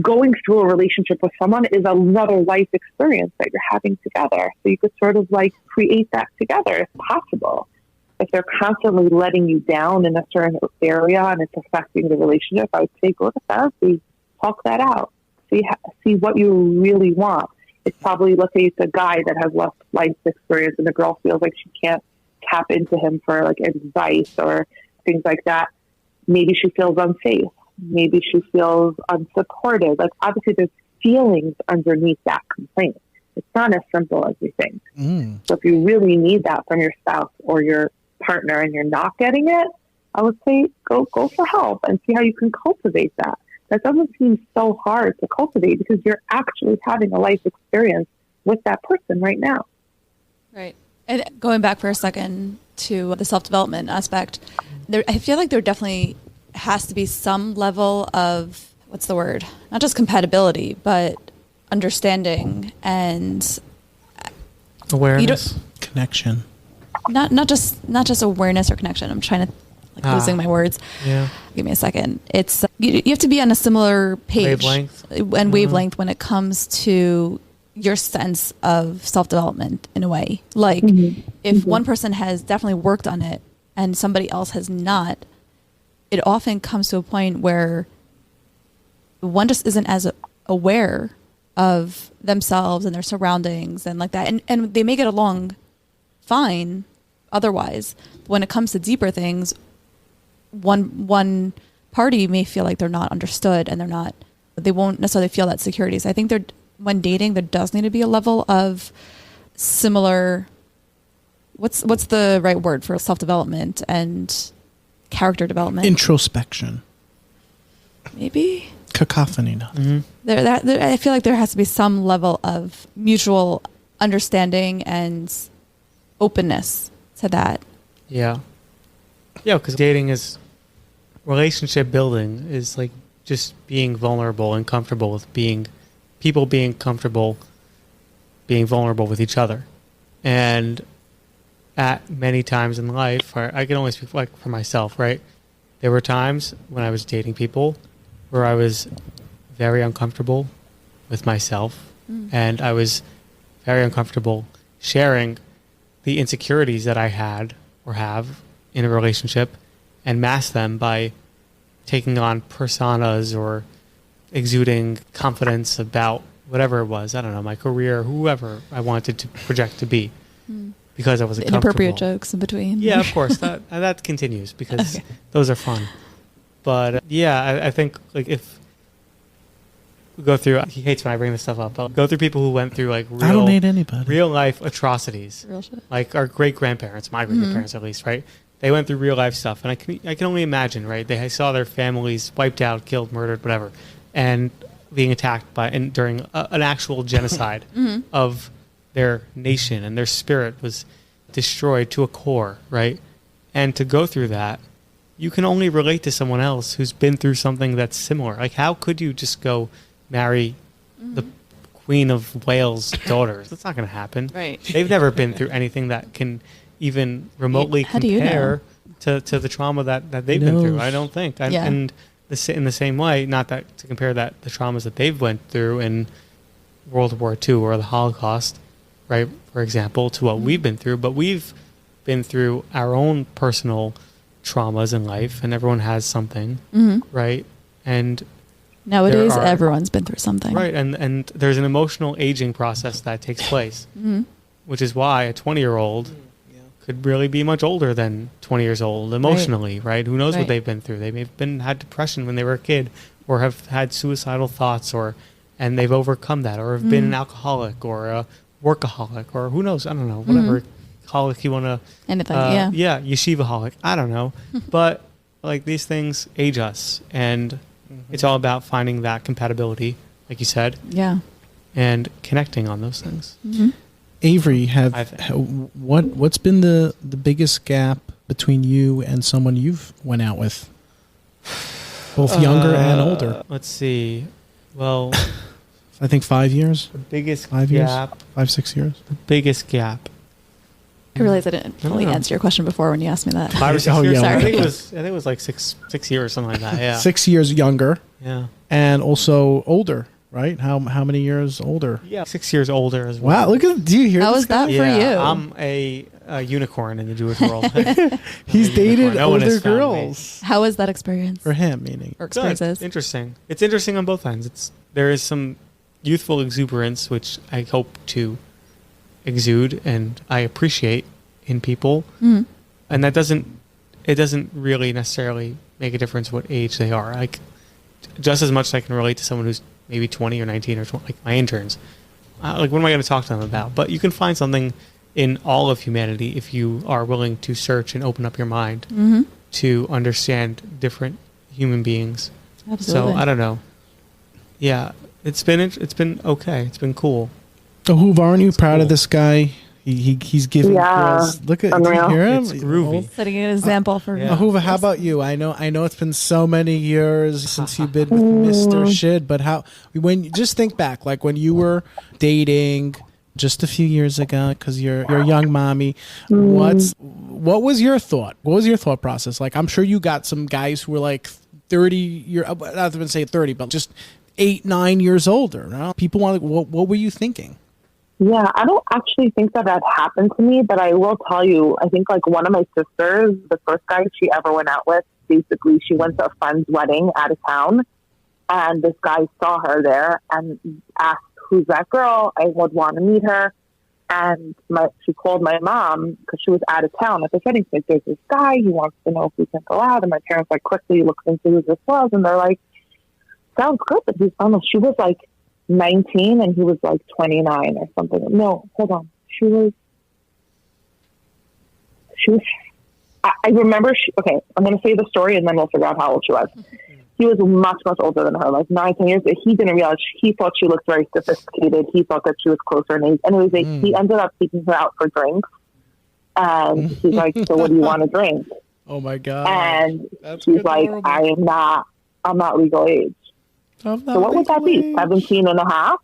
going through a relationship with someone is another life experience that you're having together. So you could sort of like create that together if possible. If they're constantly letting you down in a certain area and it's affecting the relationship, I would say go to therapy, talk that out, see what you really want. It's probably, let's say it's a guy that has less life experience and the girl feels like she can't tap into him for like advice or things like that. Maybe she feels unsafe. Maybe she feels unsupported. Like obviously there's feelings underneath that complaint. It's not as simple as we think. So if you really need that from your spouse or your partner and you're not getting it, I would say go for help and see how you can cultivate that. That doesn't seem so hard to cultivate because you're actually having a life experience with that person right now. Right. And going back for a second to the self-development aspect, I feel like there definitely has to be some level of, what's the word? Not just compatibility, but understanding and Awareness. Connection. not just awareness or connection. I'm trying to losing my words. Yeah. Give me a second. It's you have to be on a similar page and wavelength when it comes to your sense of self-development in a way. Like if one person has definitely worked on it and somebody else has not, it often comes to a point where one just isn't as aware of themselves and their surroundings and like that. And they may get along fine otherwise. But when it comes to deeper things, one party may feel like they're not understood and they won't necessarily feel that security. So I think when dating, there does need to be a level of similar, what's the right word for self-development and character development? Introspection. Maybe? Cacophony. I feel like there has to be some level of mutual understanding and openness to that. Yeah. Yeah, because dating is, relationship building is like just being vulnerable and comfortable with people being comfortable being vulnerable with each other. And at many times in life, I can only speak like for myself, right? There were times when I was dating people where I was very uncomfortable with myself and I was very uncomfortable sharing the insecurities that I had or have in a relationship and mask them by taking on personas or exuding confidence about whatever it was. I don't know, my career, whoever I wanted to project to be because I was Inappropriate jokes in between. Yeah, of course. That continues because those are fun. But I think like if we go through, he hates when I bring this stuff up. I'll go through people who went through like I don't hate anybody. real life atrocities. Real shit. Like our great grandparents, my great grandparents at least, right? They went through real life stuff, and I can only imagine, right? They saw their families wiped out, killed, murdered, whatever, and being attacked during an actual genocide of their nation, and their spirit was destroyed to a core, right? And to go through that, you can only relate to someone else who's been through something that's similar. Like, how could you just go marry the Queen of Wales' daughters. That's not going to happen. Right. They've never been through anything that can even remotely How do you compare to the trauma that they've been through. I don't think. Yeah. And in the same way, not that to compare the traumas that they've went through in World War II or the Holocaust, right, for example, to what we've been through, but we've been through our own personal traumas in life, and everyone has something, right? And nowadays, everyone's been through something. right, and there's an emotional aging process that takes place, which is why a 20-year-old could really be much older than 20 years old emotionally, right? Who knows what they've been through? They may have had depression when they were a kid, or have had suicidal thoughts, and they've overcome that, or have been an alcoholic or a workaholic, or who knows? I don't know, whatever holic you want to. Anything, yeshiva-holic. I don't know, but like these things age us, and it's all about finding that compatibility, like you said, and connecting on those things. Avery, what's been the biggest gap between you and someone you've went out with, both younger and older? Let's see. Well, I think 5 years. the biggest 5 gap. years. 5, 6 years. The biggest gap. I realized I didn't fully answer your question before when you asked me that. 5 or 6 Oh, years. yeah. I Sorry. think it was like six years, something like that. Yeah. 6 years younger, Yeah. and also older, right? How many years older? Yeah. 6 years older as well. Wow, look at, do you hear How this was that guy? for you? I'm a unicorn in the Jewish world. He's I'm a dated unicorn. No one older has found me. girls. How was that experience? For him, meaning. Or Good. experiences? Interesting. It's interesting on both ends. There is some youthful exuberance, which I hope to exude and I appreciate in people. And it doesn't really necessarily make a difference what age they are. Like, just as much as I can relate to someone who's maybe 20 or 19 or 20, like my interns. Like, what am I going to talk to them about? But you can find something in all of humanity if you are willing to search and open up your mind to understand different human beings. Absolutely. So I don't know. Yeah, it's been okay. It's been cool. So, Ahuva, aren't you proud cool. of this guy? He's giving girls. Look at, do you Unreal. hear him? It's groovy. Setting an example for yeah. Ahuva, how about you? I know it's been so many years since you've been with Mr. Shid, but just think back, like when you were dating just a few years ago, because you're a young mommy. What was your thought? What was your thought process? Like, I'm sure you got some guys who were like 30 years, not even say 30, but just 8, 9 years older. No? People want. What were you thinking? Yeah, I don't actually think that happened to me, but I will tell you, I think like one of my sisters, the first guy she ever went out with, basically she went to a friend's wedding out of town, and this guy saw her there and asked, "Who's that girl? I would want to meet her." And she called my mom because she was out of town at the wedding. She's like, "There's this guy, he wants to know if we can go out." And my parents like quickly looked into who this was, and they're like, "Sounds good, but he's almost." She was like 19 and he was like 29 or something. No, hold on. She was, I remember, okay, I'm going to say the story and then we'll figure out how old she was. He was much, much older than her, like 9, 10 years, but he didn't realize, he thought she looked very sophisticated. He thought that she was closer in age. Anyways, he ended up taking her out for drinks. And he's like, "So what do you want to drink?" Oh my God. And she's like, I'm not legal age. So what would that be? 17 and a half?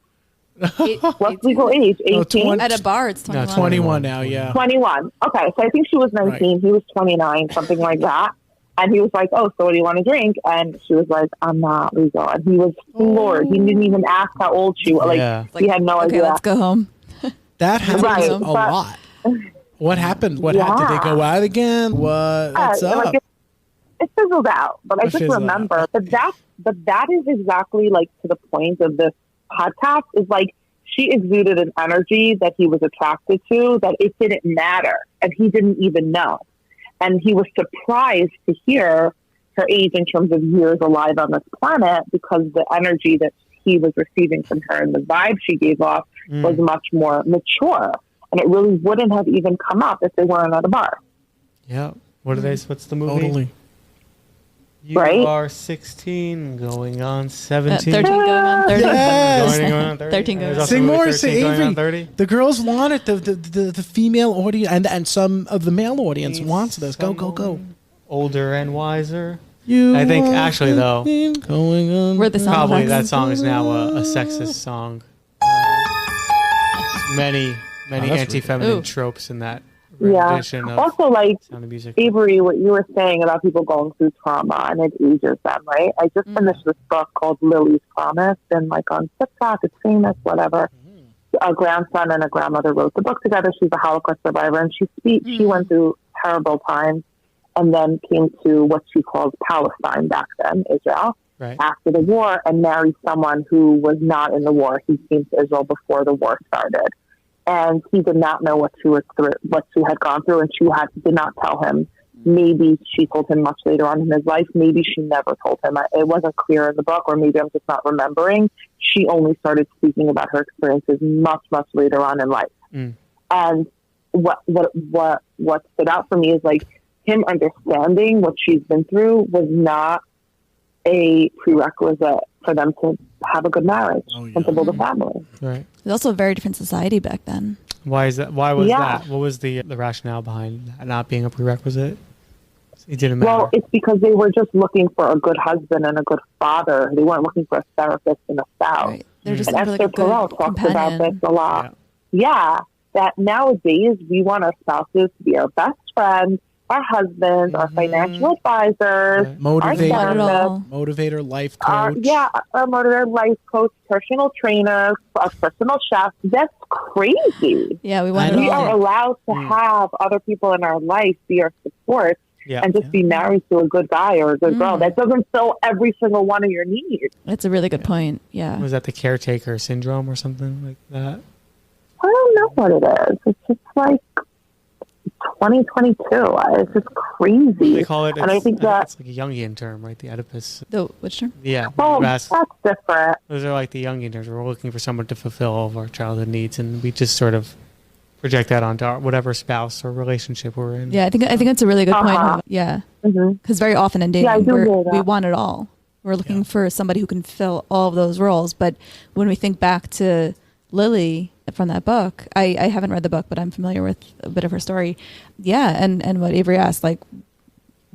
What's legal age? 18? At a bar, it's 21. 21 now, yeah. 21. Okay, so I think she was 19. Right. He was 29, something like that. And he was like, "Oh, so what do you want to drink?" And she was like, "I'm not legal." And he was floored. He didn't even ask how old she was. He had no idea. Okay, let's go home. That happens a lot. What happened? Did they go out again? What's up? Like it fizzled out. But I just remember that is exactly like to the point of this podcast, is like she exuded an energy that he was attracted to, that it didn't matter. And he didn't even know. And he was surprised to hear her age in terms of years alive on this planet, because the energy that he was receiving from her and the vibe she gave off was much more mature. And it really wouldn't have even come up if they weren't at a bar. Yeah. What's the movie? Totally. You are 16 going on 17. 13 going on 30. Yes. Going on 30. 13 going on. Sing more, say going Avery. on 30. The girls want it. The female audience and some of the male audience wants this. Go. Older and wiser. I think actually though, going on. Where the song probably was. that song is now a sexist song. many that's anti-feminine Ooh. tropes in that Yeah. rendition of Also, like, Sound of Music. Avery, what you were saying about people going through trauma and it ages them, right? I just finished this book called Lily's Promise, and like on TikTok, it's famous, whatever. A grandson and a grandmother wrote the book together. She's a Holocaust survivor, and she went through terrible times, and then came to what she calls Palestine back then, Israel, Right. after the war, and married someone who was not in the war. He came to Israel before the war started, and he did not know what she was through, what she had gone through, and did not tell him. Maybe she told him much later on in his life. Maybe she never told him. It wasn't clear in the book, or maybe I'm just not remembering. She only started speaking about her experiences much, much later on in life. And what stood out for me is like him understanding what she's been through was not a prerequisite for them to have a good marriage and to build a family. Right. It was also a very different society back then. Why is that? Why was Yeah. that? What was the rationale behind that not being a prerequisite? It didn't matter. Well, it's because they were just looking for a good husband and a good father. They weren't looking for a therapist and a spouse. Right. They're just And looking for, Esther like, a good Perel talks about this companion. a lot. Yeah, that nowadays we want our spouses to be our best friends, our husbands, our financial advisors, our Motivator, Not at all. motivator, life our coach. our motivator, life coach, personal trainer, a personal chef. That's crazy. Yeah, we want We it are all. allowed to have other people in our life be our support Yeah. and just be married to a good guy or a good girl. That doesn't fill every single one of your needs. It's a really good point. Yeah. Was that the caretaker syndrome or something like that? I don't know what it is. It's just like 2022. It's just crazy. They call it. And I think that, it's like a Jungian term, right? The Oedipus. Which term? Yeah. oh, That's- that's different. Those are like the Jungian terms. We're looking for someone to fulfill all of our childhood needs, and we just sort of project that onto our, whatever spouse or relationship we're in. Yeah, I think that's a really good point. Yeah, because very often in dating, Yeah, I do hear that. we want it all. We're looking for somebody who can fill all of those roles. But when we think back to Lily from that book, I haven't read the book, but I'm familiar with a bit of her story. Yeah, and what Avery asked, like,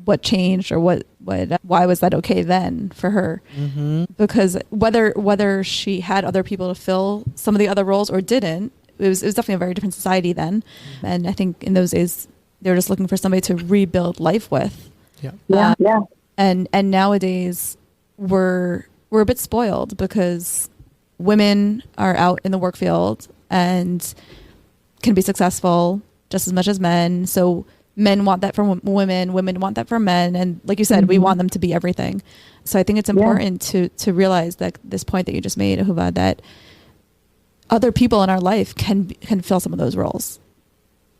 what changed or why was that okay then for her? Because whether she had other people to fill some of the other roles or didn't, it was definitely a very different society then. And I think in those days they were just looking for somebody to rebuild life with. Yeah. Yeah. And nowadays we're a bit spoiled because women are out in the work field and can be successful just as much as men. So men want that from women want that from men. And like you said, we want them to be everything. So I think it's important to realize that this point that you just made, Ahuva, that other people in our life can fill some of those roles.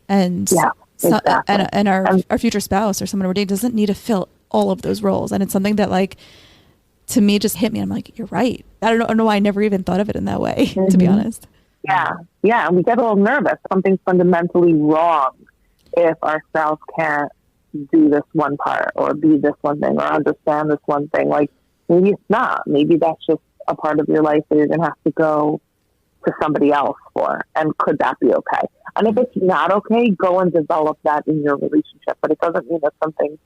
And exactly. and our future spouse or someone we're dating doesn't need to fill all of those roles. And it's something that, like, to me, just hit me. I'm like, you're right. I don't know why I never even thought of it in that way, to be honest. Yeah. Yeah. And we get a little nervous. Something's fundamentally wrong if our spouse can't do this one part or be this one thing or understand this one thing. Like, maybe it's not. Maybe that's just a part of your life that you're going to have to go to somebody else for. And could that be okay? And if it's not okay, go and develop that in your relationship. But it doesn't mean that something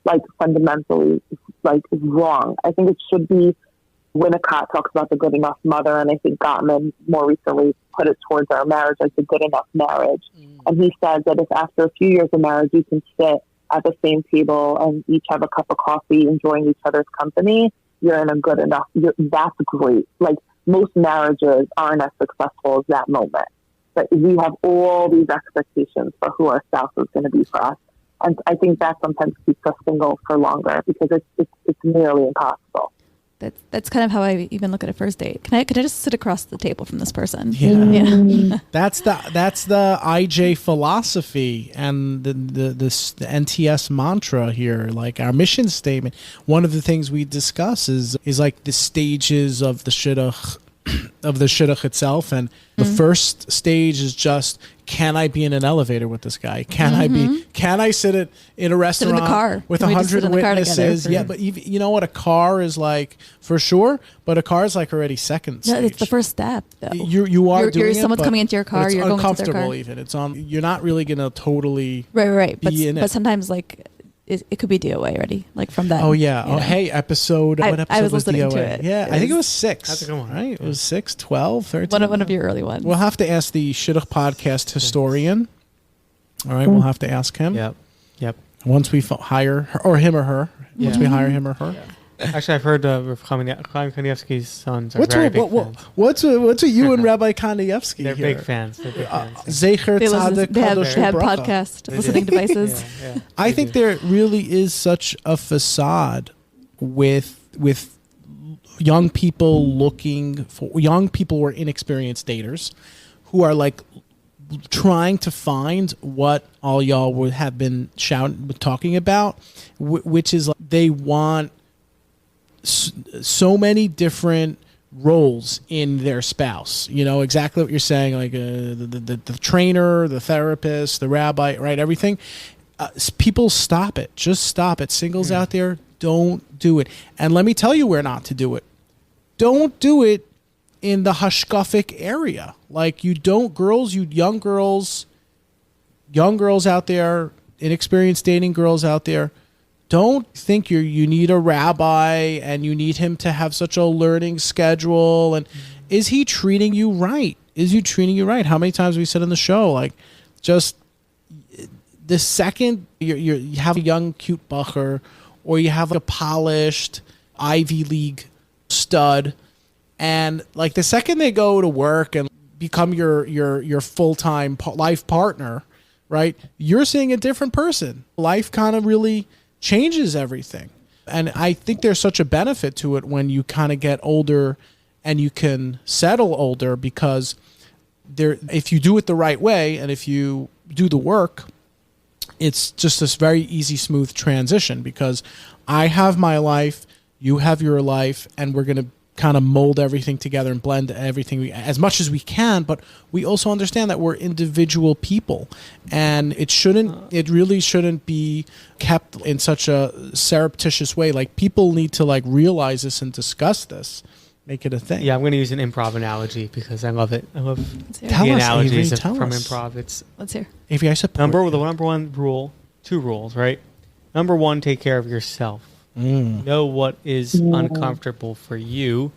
like fundamentally like is wrong. I think it should be. Winnicott talks about the good enough mother, and I think Gottman more recently put it towards our marriage as the good enough marriage. And he says that if after a few years of marriage you can sit at the same table and each have a cup of coffee, enjoying each other's company, you're in a good enough. That's great. Like, most marriages aren't as successful as that moment. But we have all these expectations for who our spouse is going to be for us. And I think that sometimes keeps us single for longer because it's nearly impossible. That's kind of how I even look at a first date. Can I just sit across the table from this person? Yeah. That's the IJ philosophy and the NTS mantra here, like our mission statement. One of the things we discuss is like the stages of the shidduch itself, and the first stage is just, can I be in an elevator with this guy? Can I sit in a restaurant in the car. with Can we just sit 100 in the car witnesses? together? Yeah, but you know what? A car is like, for sure, but a car is like already second stage. No, it's the first step, though. You're doing someone's it, coming into your car. It's You're going into their uncomfortable car. even. It's on. You're not really gonna totally Right. be in it. But sometimes, like, it could be DOA already, like from that. Oh yeah. Oh hey, episode. What episode I was listening DOA? to it. Yeah, I think it was 6. That's a good one. Right? It was 6, 12, 13. One of your early ones. We'll have to ask the Shidduch podcast historian. All right, we'll have to ask him. Yep. Once we hire her, or him or her. Once we hire him or her. Yeah. Actually, I've heard Chaim Kanievsky's sons are What's very with, big fans. what's with you and Rabbi Kanievsky They're here? big fans. Zecher they Tzaddik have Kadosh Bracha. podcast listening devices. Yeah, I think there really is such a facade with young people who are inexperienced daters who are like trying to find what all y'all would have been talking about, which is like they want so many different roles in their spouse. You know exactly what you're saying, like the trainer, the therapist, the rabbi, right? Everything. People stop it. Just stop it. Singles out there, don't do it. And let me tell you where not to do it. Don't do it in the hashkafic area. Like you don't, young girls out there, inexperienced dating girls out there, don't think you need a rabbi and you need him to have such a learning schedule. And is he treating you right? How many times we said on the show, like, just the second you have a young cute bacher, or you have a polished Ivy League stud, and like the second they go to work and become your full-time life partner, right? You're seeing a different person. Life kind of really changes everything. And I think there's such a benefit to it when you kind of get older and you can settle older, because if you do it the right way and if you do the work, it's just this very easy, smooth transition, because I have my life, you have your life, and we're going to kind of mold everything together and blend everything as much as we can. But we also understand that we're individual people, and it really shouldn't be kept in such a surreptitious way. Like, people need to like realize this and discuss this, make it a thing. Yeah, I'm going to use an improv analogy because I love it. I love the Tell us, analogies Avery, from tell us. improv. Let's hear. Avery, I support The number one rule, 2 rules, right? Number 1, take care of yourself. Know what is uncomfortable for you,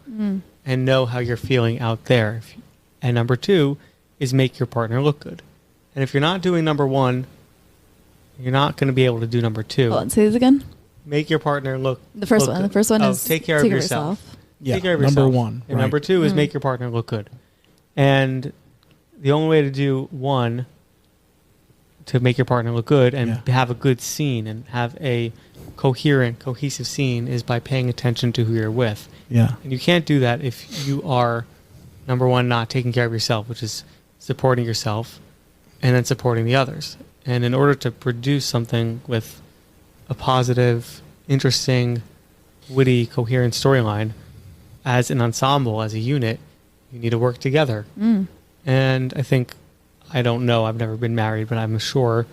and know how you're feeling out there. And number 2 is make your partner look good. And if you're not doing number 1, you're not going to be able to do number 2. Hold on, say this again. Make your partner look. The first look one. good. The first one is take care of yourself. Yeah, Take care of number yourself. 1. And right. number 2 is make your partner look good. And the only way to do 1, to make your partner look good and have a good scene and have a cohesive scene, is by paying attention to who you're with. Yeah. And you can't do that if you are, number 1, not taking care of yourself, which is supporting yourself and then supporting the others. And in order to produce something with a positive, interesting, witty, coherent storyline, as an ensemble, as a unit, you need to work together. And I think, I don't know, I've never been married, but I'm sure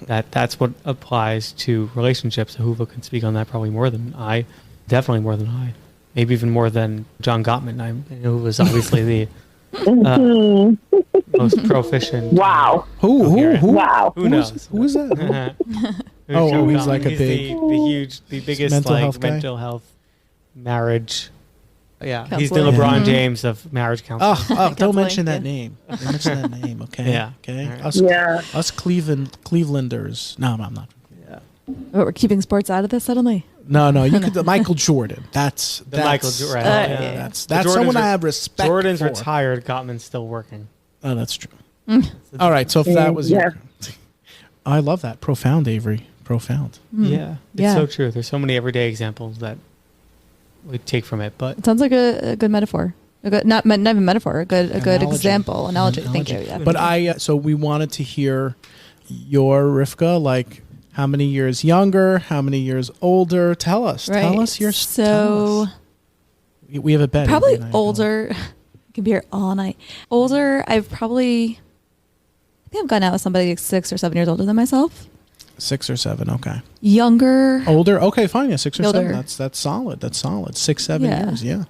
that that's what applies to relationships. Ahuva can speak on that probably more than I, definitely more than I, maybe even more than John Gottman, who was obviously the most proficient. Wow. Who? Wow. Who knows? Who is that? John he's like a He's big, the biggest mental like health guy? mental health marriage. Yeah, he's the Counselor. LeBron James of marriage counseling. don't Counseling, mention that yeah. name. Don't mention that name, okay? Yeah. Okay. All right. Us Clevelanders. No, I'm not. Yeah. But we're keeping sports out of this suddenly. No, you could. Michael Jordan. That's Michael Jordan. yeah. That's Jordan's someone I have respect Jordan's for. retired. Gottman's still working. Oh, that's true. All right. So if that was Yeah. I love that. Profound, Avery. Profound. Yeah, it's Yeah. so true. There's so many everyday examples that we take from it, but It sounds like a good metaphor. Not even metaphor. A good Analogy. example. Analogy. Thank you. Yeah. But so we wanted to hear your Rivka, like how many years younger, how many years older. Tell us. Right. Tell us your. So tell us. We have a bet. probably Avery and I. older. I can be here all night. Older. I think I've gone out with somebody 6 or 7 years older than myself. 6 or 7. Okay. Younger. Older. Okay, fine. Yeah, 6 or Older. 7. That's solid. That's solid. 6, 7 Yeah. years. Yeah.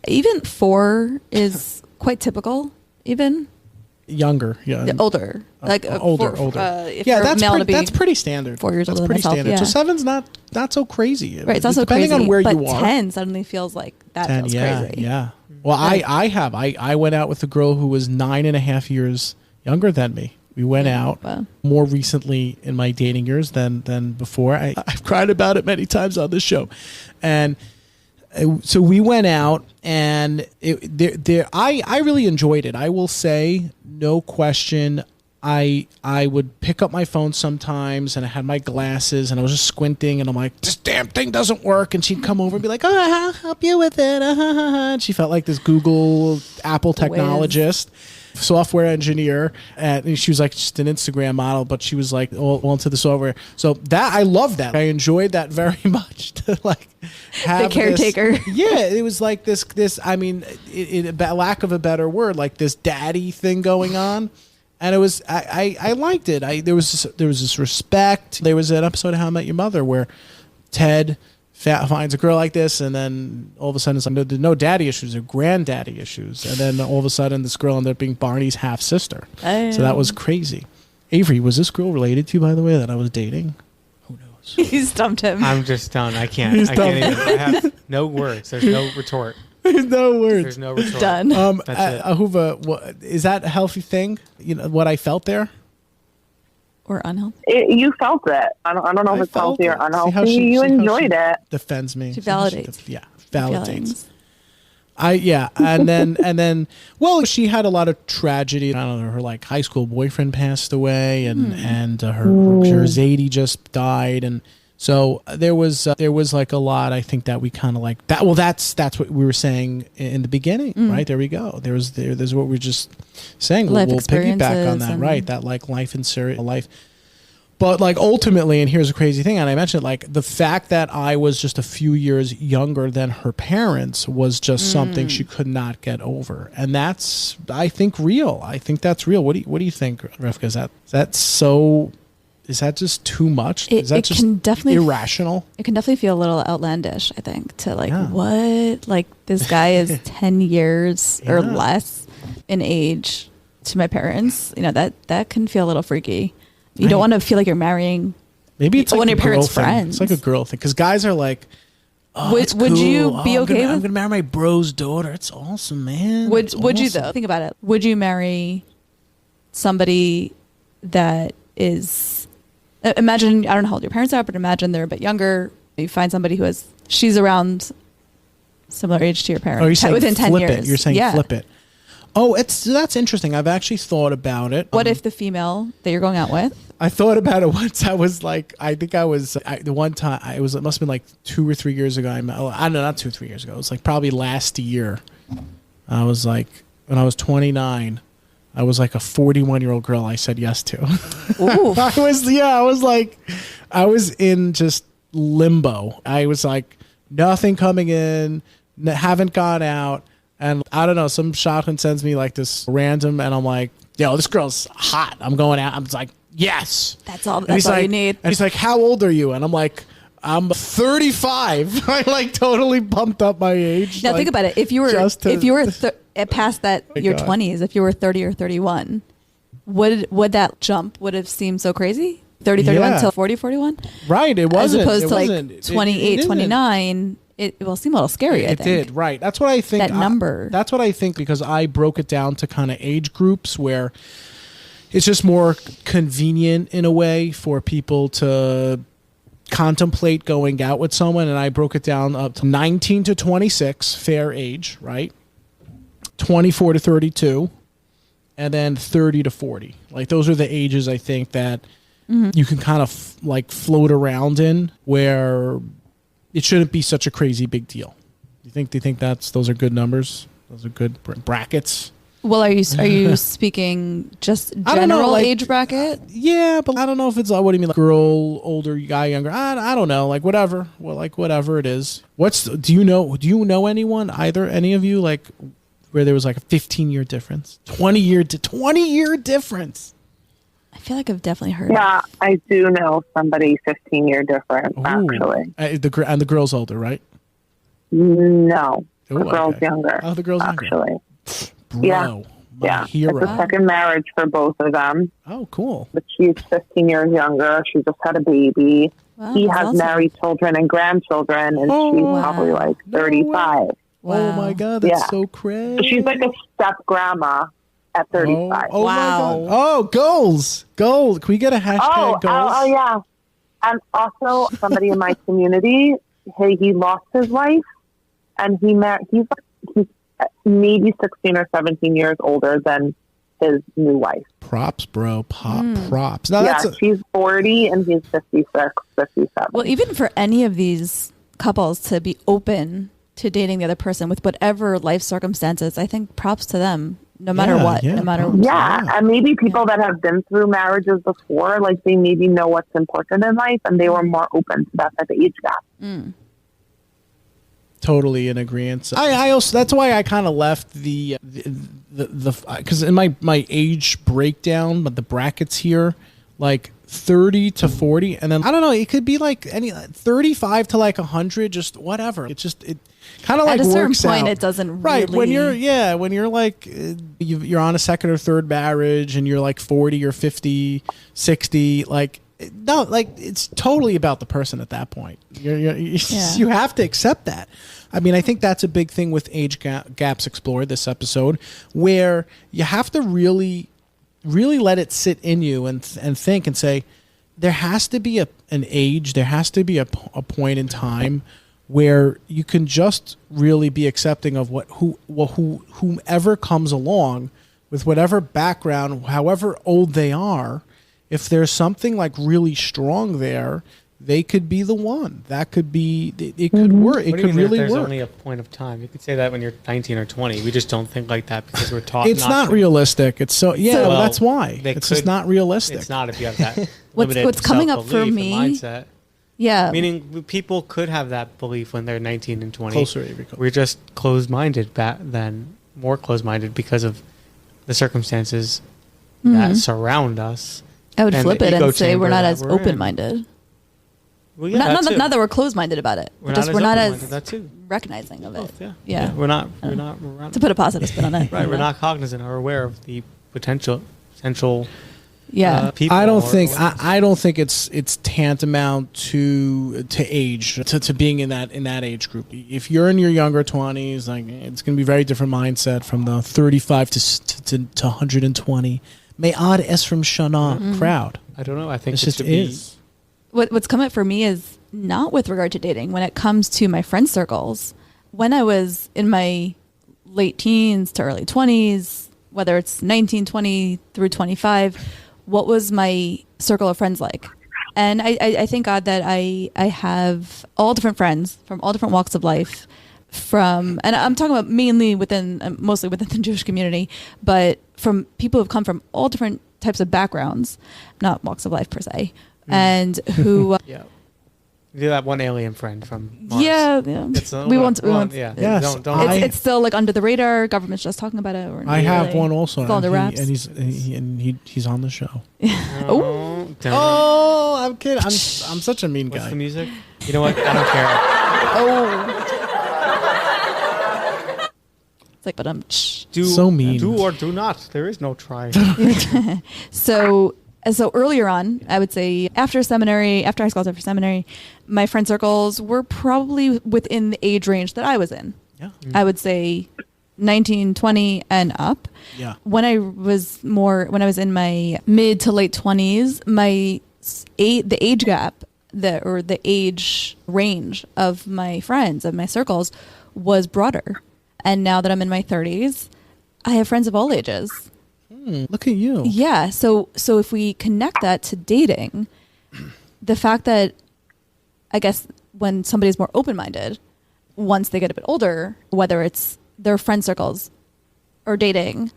Even 4 is quite typical. Even Younger, yeah. Older. Like older. if Yeah, you're male to be that's pretty standard. 4 years That's older than pretty myself, standard. yeah. So 7's not so crazy. Right, it's not so depending crazy. on where but you are. 10 suddenly feels like that 10, feels yeah, crazy. yeah. Well, I went out with a girl who was 9.5 years younger than me. We went out more recently in my dating years than before. I've cried about it many times on this show, and so we went out, and I really enjoyed it. I will say, no question. I would pick up my phone sometimes, and I had my glasses, and I was just squinting, and I'm like, this damn thing doesn't work. And she'd come over and be like, oh, I'll help you with it. And she felt like this Apple technologist, software engineer, and she was like just an Instagram model, but she was like all into the software. So that I love that. I enjoyed that very much. To like have the caretaker. It was like this. I mean, lack of a better word, like this daddy thing going on. And it was I liked it. There was this respect. There was an episode of How I Met Your Mother where Ted finds a girl like this, and then all of a sudden it's like no daddy issues, or granddaddy issues, and then all of a sudden this girl ended up being Barney's half sister. So that was crazy. Avery, was this girl related to you, by the way, that I was dating? Who knows? You stumped him. I'm just done. I can't even. I have no words. There's no retort. There's no words. There's no retort. Done. That's it. Ahuva, is that a healthy thing? You know what I felt there? Or unhealthy? You felt it. I don't know if it's healthy or unhealthy. You enjoyed it. Defends me. She validates. Validates. And then well, she had a lot of tragedy. I don't know, her like high school boyfriend passed away, and her Zadie just died, and so there was like a lot. I think that we kind of like that. Well, that's what we were saying in the beginning, right? There we go. There's what we we're just saying. We'll piggyback on that, right? That like life in life. But like ultimately, and here's a crazy thing, and I mentioned like the fact that I was just a few years younger than her parents was just something she could not get over, and that's I think real. I think that's real. What do you think, Rivka? Is that so? Is that just too much? Is that just irrational? It can definitely feel a little outlandish, I think, to like, what? Like, this guy is 10 years or less in age to my parents. You know, that can feel a little freaky. You don't want to feel like you're marrying maybe it's like one of your parents' thing. friends. It's like a girl thing. Because guys are like, oh, would cool. you be okay with? I'm going to marry my bro's daughter. It's awesome, man. Would you, though? Think about it. Would you marry somebody that is... Imagine, I don't know how old your parents are, but imagine they're a bit younger. You find somebody she's around similar age to your parents. Oh, you're saying within 10 flip years. it. You're saying flip it. Oh, that's interesting. I've actually thought about it. What if the female that you're going out with? I thought about it once. I was like, the one time, it must have been like 2 or 3 years ago. I don't know, not 2 or 3 years ago. It was like probably last year. I was like, when I was 29, I was like a 41-year-old girl I said yes to. Ooh. I was in just limbo. I was like, nothing coming in, haven't gone out. And I don't know, some shotgun sends me like this random, and I'm like, yo, this girl's hot. I'm going out. I'm just like, yes. That's all like, you need. And he's like, how old are you? And I'm like, I'm 35. I like totally bumped up my age. Now like, think about it. If you were past that your 20s, if you were 30 or 31, would that jump would have seemed so crazy? 30, 31 till 40, 41? Right. It wasn't. As opposed to wasn't. Like 28, 29. It will seem a little scary, I think. It did, right. That's what I think. That number. That's what I think, because I broke it down to kind of age groups where it's just more convenient in a way for people to contemplate going out with someone. And I broke it down up to 19 to 26, fair age, right? 24 to 32, and then 30 to 40. Like those are the ages I think that you can kind of like float around in, where it shouldn't be such a crazy big deal. Do you think those are good numbers? Those are good brackets? Well, are you speaking just general age bracket? Yeah, but I don't know if it's what do you mean, like girl, older, guy, younger? I don't know, like whatever. Well, like whatever it is. Do you know anyone, any of you, like where there was like a 15-year difference, 20-year difference? I feel like I've definitely heard. Yeah, I do know somebody 15-year difference. Actually, and the girl's older, right? No, the Ooh, girl's okay. younger. Oh, the girl's actually. younger. Bro, Yeah, hero. it's a second marriage for both of them. Oh, cool. But she's 15 years younger. She just had a baby. Wow, He that's has awesome. married children and grandchildren, and Oh, she's wow. probably like 35. Oh my God, that's Yeah. so So crazy. she's like a step grandma at 35. Oh Wow. my God. Oh, goals. Can we get a hashtag goals? Oh, yeah. And also, somebody in my community, he lost his wife, and he's maybe 16 or 17 years older than his new wife. Props, bro. Props. Now, Yeah, she's 40 and he's 56, 57. Well, even for any of these couples to be open to dating the other person with whatever life circumstances, I think props to them, no matter what, no matter props. what. Yeah, and maybe people that have been through marriages before, like they maybe know what's important in life, and they were more open to that type of age gap. Totally in agreement. I also, that's why I kind of left the because in my age breakdown, but the brackets here, like 30 to 40, and then I don't know, it could be like any 35 to like 100, just whatever. It kind of like At a certain works point, out. it doesn't Right, really. when you're like you're on a second or third marriage and you're like 40 or 50, 60, like no, like it's totally about the person at that point. You have to accept that. I mean, I think that's a big thing with Age Gaps Explored this episode, where you have to really let it sit in you and think and say, there has to be an age, there has to be a point in time where you can just really be accepting of whomever comes along with whatever background, however old they are. If there's something like really strong there, they could be the one. That could be, it could work. It What do you could mean really there's work. only a point of time? You could say that when you're 19 or 20. We just don't think like that because we're taught It's not to. realistic. It's so, yeah, Well, that's why. they It's just could- not realistic. It's not if you have that What's limited coming up for self-belief and me- mindset. Yeah. Meaning people could have that belief when they're 19 and 20. Closer, Avery, closer. We're just closed-minded more closed-minded because of the circumstances that surround us. I would and flip the it echo and say chamber we're not that as we're in. open-minded. Well, yeah, not that too. that we're closed-minded about it. We're Just not we're not open-minded, as that too. recognizing of it. Both, yeah. Yeah. We're not To put a positive spin on it. right. We're not cognizant or aware of the potential Yeah. people. I don't or- think or- I don't think it's tantamount to age to being in that age group. If you're in your younger 20s, like it's going to be a very different mindset from the 35 to 120. May odd es from Shana crowd. I don't know. I think It's it just should be. is. What's come up for me is not with regard to dating. When it comes to my friend circles, when I was in my late teens to early 20s, whether it's 19, 20 through 25, what was my circle of friends like? And I thank God that I have all different friends from all different walks of life. And I'm talking about mainly mostly within the Jewish community, but from people who've come from all different types of backgrounds, not walks of life per se, and who Yeah. You're that one alien friend from Mars. yeah. It's we won't. Yeah. Yes, Don't. It's still like under the radar. Government's just talking about it. We're I not have really- one also, It's all under wraps. and he's on the show. Oh, Oh, I'm kidding. I'm such a mean What's guy. the music? You know what? I don't care. it's like, but Do, So mean. Do or do not. There is no try. So earlier on, I would say after high school, after seminary, my friend circles were probably within the age range that I was in. Yeah. I would say 19, 20 and up. Yeah. When I was in my mid to late 20s, the age gap, the age range of my friends, of my circles was broader. And now that I'm in my 30s, I have friends of all ages. Look at you. Yeah. So if we connect that to dating, the fact that I guess when somebody's more open-minded, once they get a bit older, whether it's their friend circles or dating,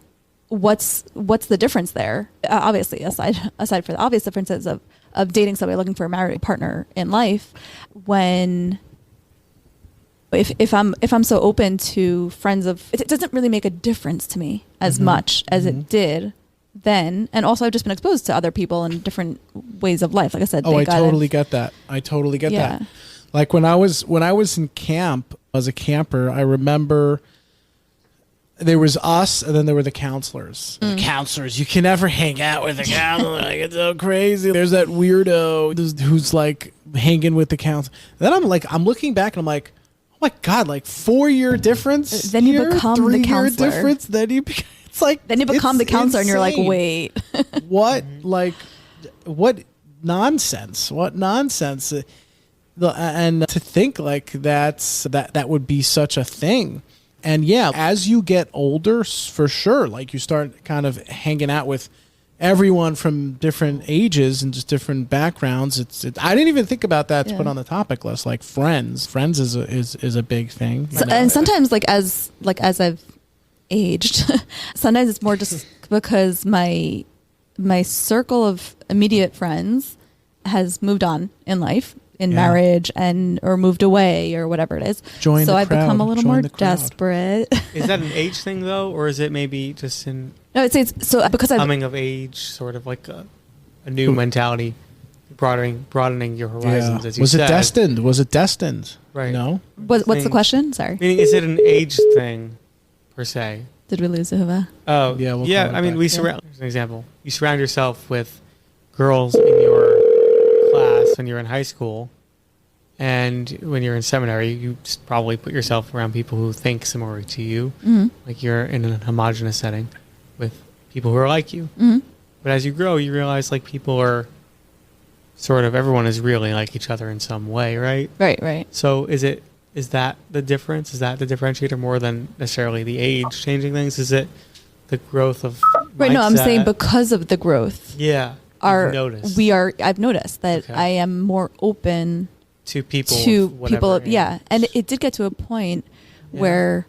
what's the difference there? Obviously, aside for the obvious differences of dating somebody looking for a married partner in life, when if I'm so open to friends of, it doesn't really make a difference to me as much as it did then. And also I've just been exposed to other people in different ways of life. Like I said, Oh, I thank God totally get that. I totally get Yeah. that. Like when I was in camp as a camper, I remember there was us, and then there were the counselors. The counselors, you can never hang out with a counselor. Like, it's so crazy. There's that weirdo who's like hanging with the counselor. Then I'm looking back and I'm like, oh my God, like 4-year difference. Then you become the 3-year counselor. difference. Then you it's like Then you become the counselor, and you're like, insane. wait. What like what nonsense? What nonsense? And to think like that would be such a thing. And yeah, as you get older, for sure, like you start kind of hanging out with everyone from different ages and just different backgrounds. I didn't even think about that to put on the topic list. Like friends is a big thing. And sometimes as I've aged, sometimes it's more just because my circle of immediate friends has moved on in life, in marriage, or moved away, or whatever it is. So I've become a little more desperate. Is that an age thing though, or is it maybe just in No, it's so because I've coming of age, sort of like a new mentality, broadening your horizons? As you said. Was it destined? Right. No. what's the question? Sorry. Meaning, is it an age thing per se? Did we lose Ahuva? Oh, Yeah, we'll yeah. call it I mean, back. we surround. Here's an example. You surround yourself with girls in your class when you're in high school, and when you're in seminary, you probably put yourself around people who think similarly to you. Mm-hmm. Like you're in a homogenous setting with people who are like you. Mm-hmm. But as you grow, you realize like people are sort of, everyone is really like each other in some way, right? Right. So is that the difference? Is that the differentiator more than necessarily the age changing things? Is it the growth of Right. No, I'm mindset? saying because of the growth. Yeah. I've Noticed noticed that Okay. I am more open to people. to of whatever people. age. Yeah. And it did get to a point where,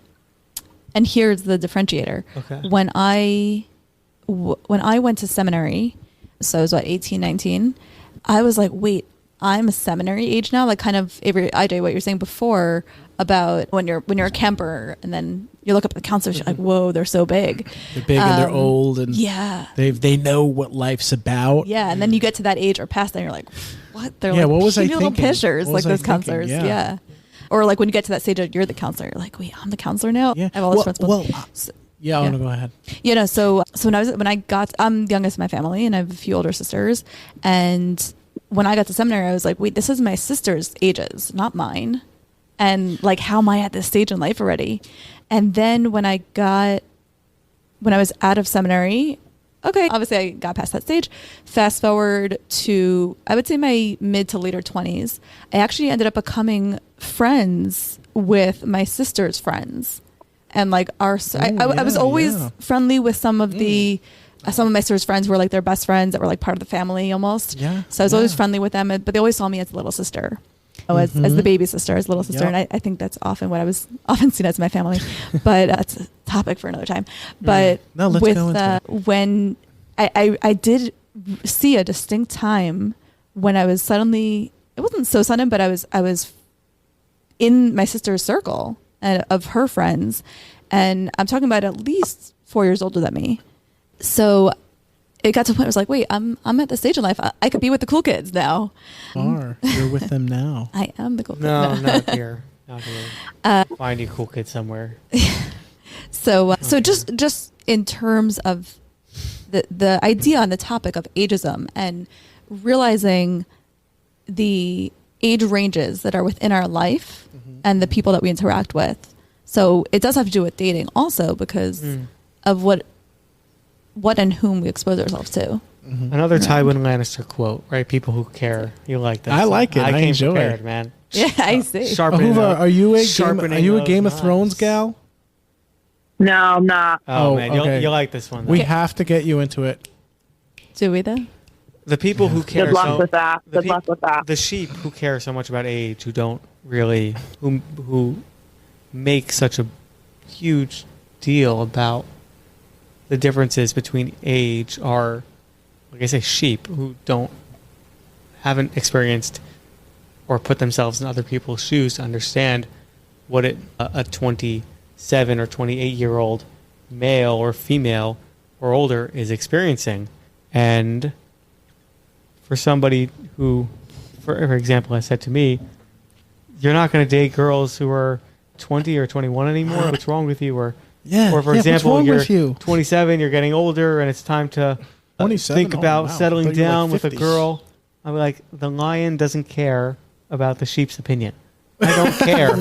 and here's the differentiator. Okay. When I went to seminary, so I was 18, 19, I was like, wait, I'm a seminary age now? Like kind of, Avery, IJ, what you're saying before about when you're a camper and then you look up at the counselors, you're like, whoa, they're so big. They're big and they're old and Yeah. they know what life's about. Yeah. And then you get to that age or past that, and you're like, what? They're Yeah, like what was I puny little thinking? pictures, What like was I those thinking? counselors. Yeah. Yeah. Or like when you get to that stage of you're the counselor, you're like, wait, I'm the counselor now? Yeah. I have all this responsibility. Yeah, I want to go ahead. You know, so when I'm the youngest in my family and I have a few older sisters, and when I got to seminary, I was like, wait, this is my sister's ages, not mine. And like, how am I at this stage in life already? And then when I was out of seminary, okay, obviously I got past that stage. Fast forward to, I would say my mid to later 20s, I actually ended up becoming friends with my sister's friends. And like I was always friendly with some of my sister's friends who were like their best friends that were like part of the family almost. Yeah. So I was always friendly with them, but they always saw me as little sister. As the baby sister, as little sister. Yep. And I think that's often what I was often seen as my family, but that's a topic for another time. But No, let's go into it. When I did see a distinct time when I was suddenly, it wasn't so sudden, but I was in my sister's circle of her friends. And I'm talking about at least 4 years older than me. So it got to a point where I was like, wait, I'm at the stage in life. I could be with the cool kids now. You're with them now. I am the cool kid. No, not here. Not here. Find you cool kid somewhere. So just in terms of the idea on the topic of ageism and realizing the age ranges that are within our life and the people that we interact with. So it does have to do with dating also because of what and whom we expose ourselves to. Another Tywin Lannister quote, right? People who care. You like that. I like it. I came enjoy prepared, it. man. Yeah, I see. Ahuva, are you a sharpening Game of those Thrones knives. gal? No, I'm not. Oh, man, okay. you'll like this one. We though. have to get you into it. Do we though? The people who care. Good luck so, with that. the Good luck with that. The sheep who care so much about age, who don't really, who make such a huge deal about the differences between age, are, like I say, sheep who haven't experienced or put themselves in other people's shoes to understand what a 27 or 28-year-old male or female or older is experiencing. And for somebody who, for example, has said to me, you're not going to date girls who are 20 or 21 anymore. What's wrong with you? Or Yeah. Or for yeah, what's example, wrong you're with you? 27, you're getting older, and it's time to 27? think Oh, about wow. settling I thought you were down like with a 50. girl. I'm like, the lion doesn't care about the sheep's opinion. I don't care.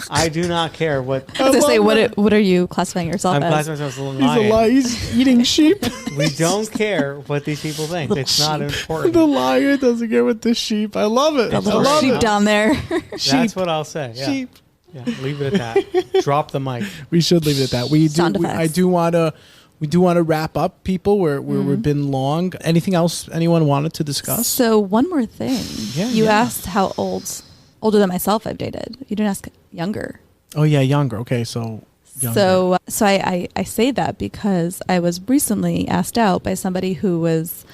I do not care what. I was gonna say, what are you classifying yourself I'm as? classifying myself as a He's a lion. lion. He's eating sheep. We don't care what these people think. It's not important. The lion doesn't care what the sheep. I love it. A I little love sheep it. down there. Sheep. That's what I'll say. Yeah. Sheep. Yeah, leave it at that. Drop the mic. We should leave it at that. Sound I effects. do want to. We do want to wrap up, people. We've been long. Anything else anyone wanted to discuss? So one more thing. Yeah, you yeah. asked how older than myself I've dated. You didn't ask younger. Oh yeah, younger. Okay, so younger. So I say that because I was recently asked out by somebody who was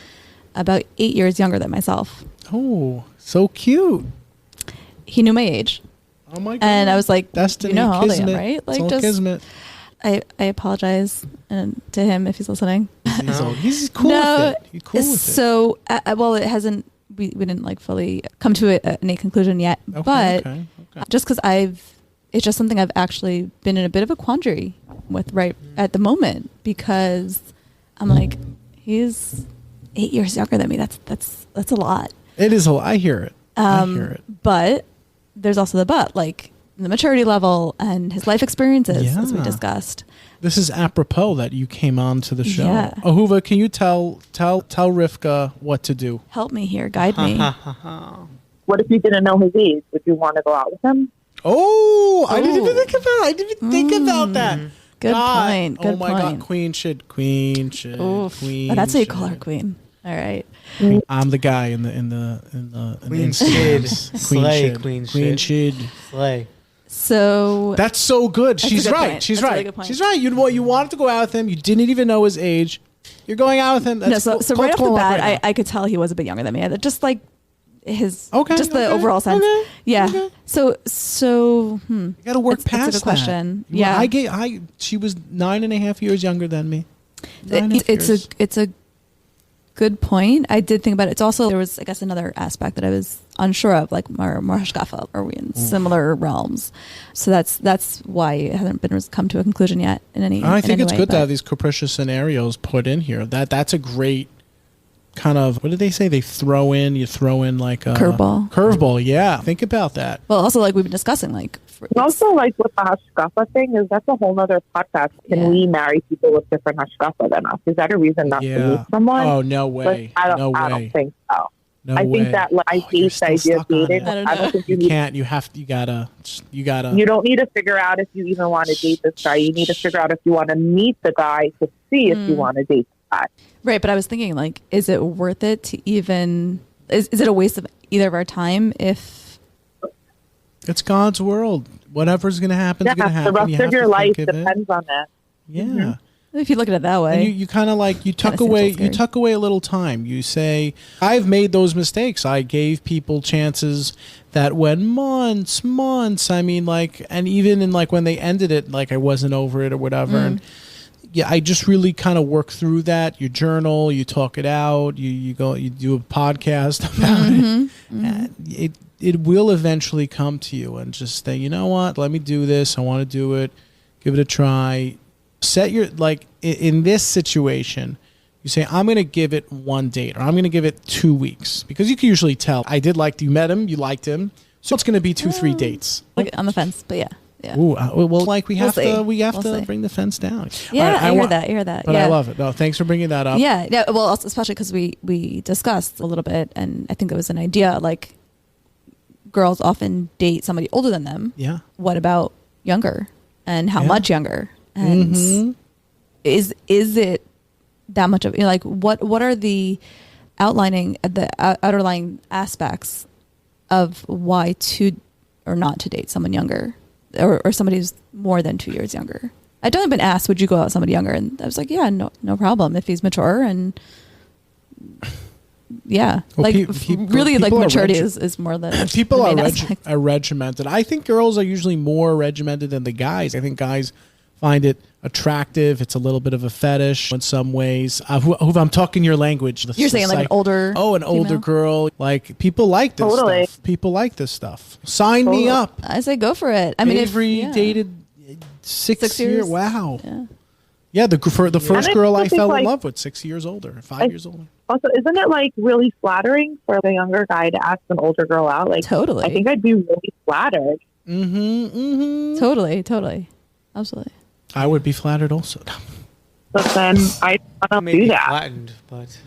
about 8 years younger than myself. Oh, so cute. He knew my age. Oh my god. And I was like, Destiny, you know how old I am, kismet. right? It's Like, all just kismet. I apologize to him if he's listening. He's cool with it. He's cool with it. So well, it hasn't. We didn't like fully come to any conclusion yet. Okay, but okay. just because it's just something I've actually been in a bit of a quandary with right at the moment, because I'm like, he's 8 years younger than me. That's a lot. It is. I hear it. I hear it. But there's also the but, like the maturity level and his life experiences, as we Yeah. discussed. This is apropos that you came on to the show. Yeah. Ahuva, can you tell Rivka what to do? Help me here, guide me. What if you didn't know his age? Would you want to go out with him? Oh, I didn't even Ooh. think about that. Good God. point. Oh Good my point. God, Queen Shid. Oof. Queen. Oh, that's what you Shid. call her, queen. All right. I'm the guy in the Queen Instagrams. Shid. Slay, Queen Shid. Slay. So That's so good. That's a She's good right. point. She's That's a right. really good point. She's right. You wanted to go out with him. You didn't even know his age. You're going out with him. That's no, so right off the cool bat, right now. I could tell he was a bit younger than me. Just like his, Okay, just the okay, overall sense. okay, Yeah. okay. So You got to work It's a past good question. that. Yeah. She was 9.5 years younger than me. 9.5 years. it's a good point. I did think about it. It's also, there was, I guess, another aspect that I was unsure of, like more hashkafa. Are we in similar realms? So that's why it hasn't been come to a conclusion yet in any. I in think any it's way, good to but- have these capricious scenarios put in here. That's a great kind of, what did they say? You throw in like a Curveball. Curveball, yeah. Think about that. Well, also, like we've been discussing, like And also, like with the hashkafa thing, is that's a whole nother podcast. Can Yeah. we marry people with different hashkafa than us? Is that a reason not to Yeah. meet someone? Oh, no way. But I No don't way. think so. No I way. think that like, I Oh, you're hate the still idea of stuck on dating. it. I don't I don't know. think You you need. can't. You gotta. You don't need to figure out if you even want to date this guy. You need to figure out if you want to meet the guy to see if you want to date the guy. right. But I was thinking, like, is it worth it to even? Is it a waste of either of our time if? It's God's world. Whatever's going to happen is Yeah, going to happen. the rest You of have your to life think of it. depends on that. Yeah. If you look at it that way, And you kind of like you tuck seems a away little you scary. tuck away a little time. You say, I've made those mistakes. I gave people chances that went months. I mean, like, and even in like when they ended it, like I wasn't over it or whatever. And yeah, I just really kind of work through that. You journal, you talk it out, you go, you do a podcast about it. And it will eventually come to you and just say, you know what, let me do this. I want to do it. Give it a try. Set your, like, in this situation, you say, I'm going to give it one date or I'm going to give it 2 weeks, because you can usually tell. I did like, you met him, you liked him. So it's going to be 2-3 dates. like on the fence. But yeah. Ooh, well, like we have We'll see. to We'll see. bring the fence down. Yeah, All right, I hear that. But yeah. I love it. No, thanks for bringing that up. Yeah, yeah. Well, also, especially because we discussed a little bit, and I think it was an idea. Like, girls often date somebody older than them. Yeah. What about younger, and how Yeah. much younger? And Mhm. is it that much of, you know, like what are the underlying aspects of why to or not to date someone younger, or somebody who's more than 2 years younger? I'd only been asked, would you go out with somebody younger? And I was like, yeah, no problem if he's mature. And yeah, Well, like really, like people are maturity is more than People the are, main aspect. are regimented. I think girls are usually more regimented than the guys. I think guys find it attractive. It's a little bit of a fetish in some ways. I'm talking your language. You're saying like an older an older female? girl. Like, people like this Totally. stuff. People like this stuff. Sign me Totally. up. I say go for it. I mean, Avery if, yeah. dated 6 years. years. Wow. Yeah. Yeah, the first And girl I think, fell in like, love with 6 years older, 5 years older. Also, isn't it like really flattering for the younger guy to ask an older girl out? Like, Totally. I think I'd be really flattered. Totally. Absolutely. I would be flattered also. Listen, I don't Maybe do that. flattened, but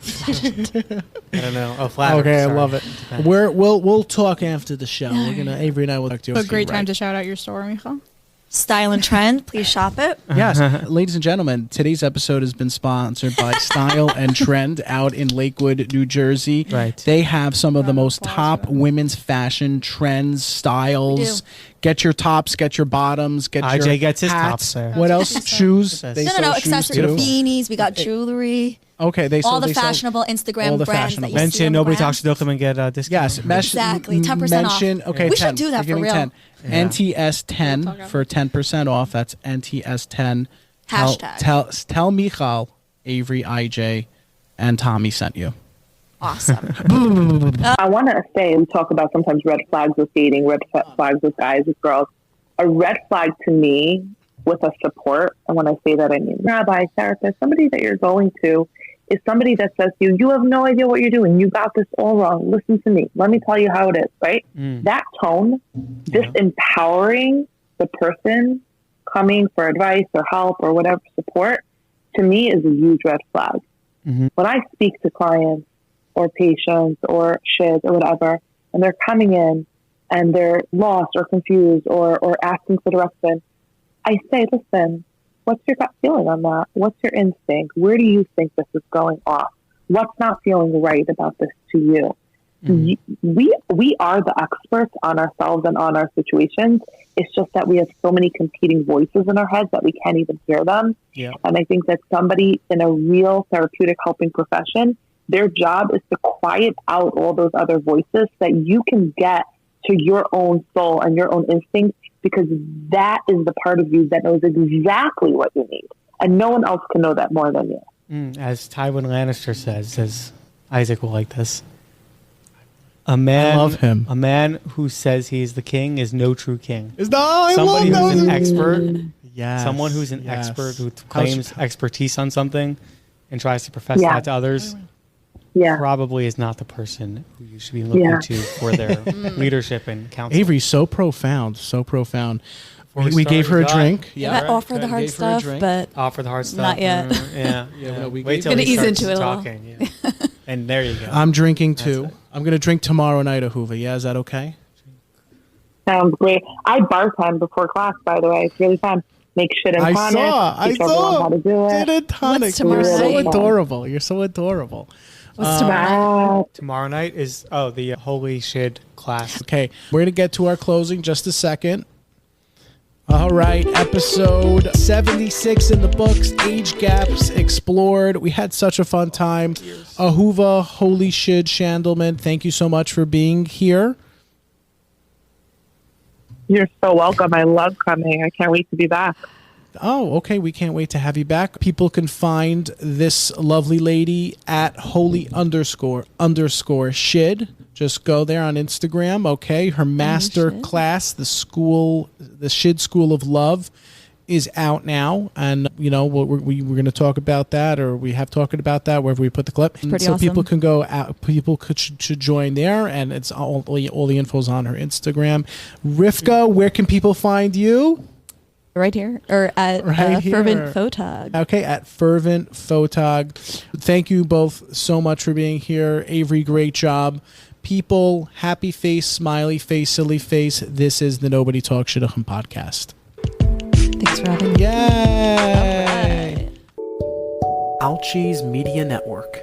I don't know. Oh, flattened. Okay, I sorry. love it. Depends. We'll talk after the show. We're gonna Avery and I will talk to you. A great time to shout out your store, Michal. Style and Trend, please shop it. Yes, ladies and gentlemen, today's episode has been sponsored by Style and Trend out in Lakewood, New Jersey. Right. They have some of the most top women's fashion trends, styles. Get your tops, get your bottoms, get IJ your gets his hats. tops there. What else? Shoes. No, They No, sell shoes accessories, too. beanies. We got jewelry. Okay, they sell All the they sell- fashionable Instagram all the brands fashionable. that you see Mention on the nobody gram. talks to Shidduchim and get a discount. Yes, Exactly, 10% off. mention, okay, We 10. should do that We're for giving real. 10. Yeah. NTS 10 for 10% off. That's NTS 10. Hashtag. Tell Michal, Avery, IJ, and Tommy sent you. Awesome. I want to say, we talk about sometimes red flags with dating, red flags with guys, with girls. A red flag to me with a support, and when I say that, I mean rabbi, therapist, somebody that you're going to, is somebody that says to you, you have no idea what you're doing. You got this all wrong. Listen to me. Let me tell you how it is, right? That tone, disempowering the person coming for advice or help or whatever support, to me is a huge red flag. When I speak to clients or patients or Shid or whatever, and they're coming in and they're lost or confused or asking for direction, I say, listen, what's your gut feeling on that? What's your instinct? Where do you think this is going off? What's not feeling right about this to you? We are the experts on ourselves and on our situations. It's just that we have so many competing voices in our heads that we can't even hear them. Yeah. And I think that somebody in a real therapeutic helping profession, their job is to quiet out all those other voices so that you can get to your own soul and your own instinct, because that is the part of you that knows exactly what you need. And no one else can know that more than you. As Tywin Lannister says Isaac will like this. A man, I love him. A man who says he's the king is no true king. I Somebody love who's an that. expert, Yes. someone who's an Yes. expert who claims expertise on something and tries to profess that to others, Yeah. probably is not the person who you should be looking to for their leadership and counsel. Avery, so profound, so profound. Before We gave her a start, drink. Yeah, offer the hard Gave her a stuff, drink. but Offer the hard stuff. Not yet. Yeah. no, we Wait gave- till Gonna he ease starts into it a little. talking. Yeah. And there you go. I'm drinking too. That's it. I'm going to drink tomorrow night, Ahuva. Yeah, is that okay? Sounds great. I bartend before class, by the way. It's really fun. Make shit and tonic. Teach everyone how to do it. Did a tonic. What's tomorrow You're so night? adorable. You're so adorable. what's tomorrow? Tomorrow night is the Holy Shid class. Okay, we're going to get to our closing just a second. All right, episode 76 in the books, age gaps explored. We had such a fun time. Ahuva, Holy Shid Shandelman, thank you so much for being here. You're so welcome. I love coming. I can't wait to be back. Oh, okay. We can't wait to have you back. People can find this lovely lady at holy__Shid. Just go there on Instagram. Okay. Her master class, the Shid School of Love, is out now. And, you know, we're going to talk about that, or we have talked about that wherever we put the clip. Pretty so awesome. people can go out, should join there. And it's all the info's on her Instagram. Rivka, where can people find you? Right here, or at Right here. Fervent Photog. Okay, at Fervent Photog. Thank you both so much for being here. Avery, great job. People, happy face, smiley face, silly face. This is the Nobody Talks Shidduchim podcast. Thanks for having me. Yay! All right. Alchi's Media Network.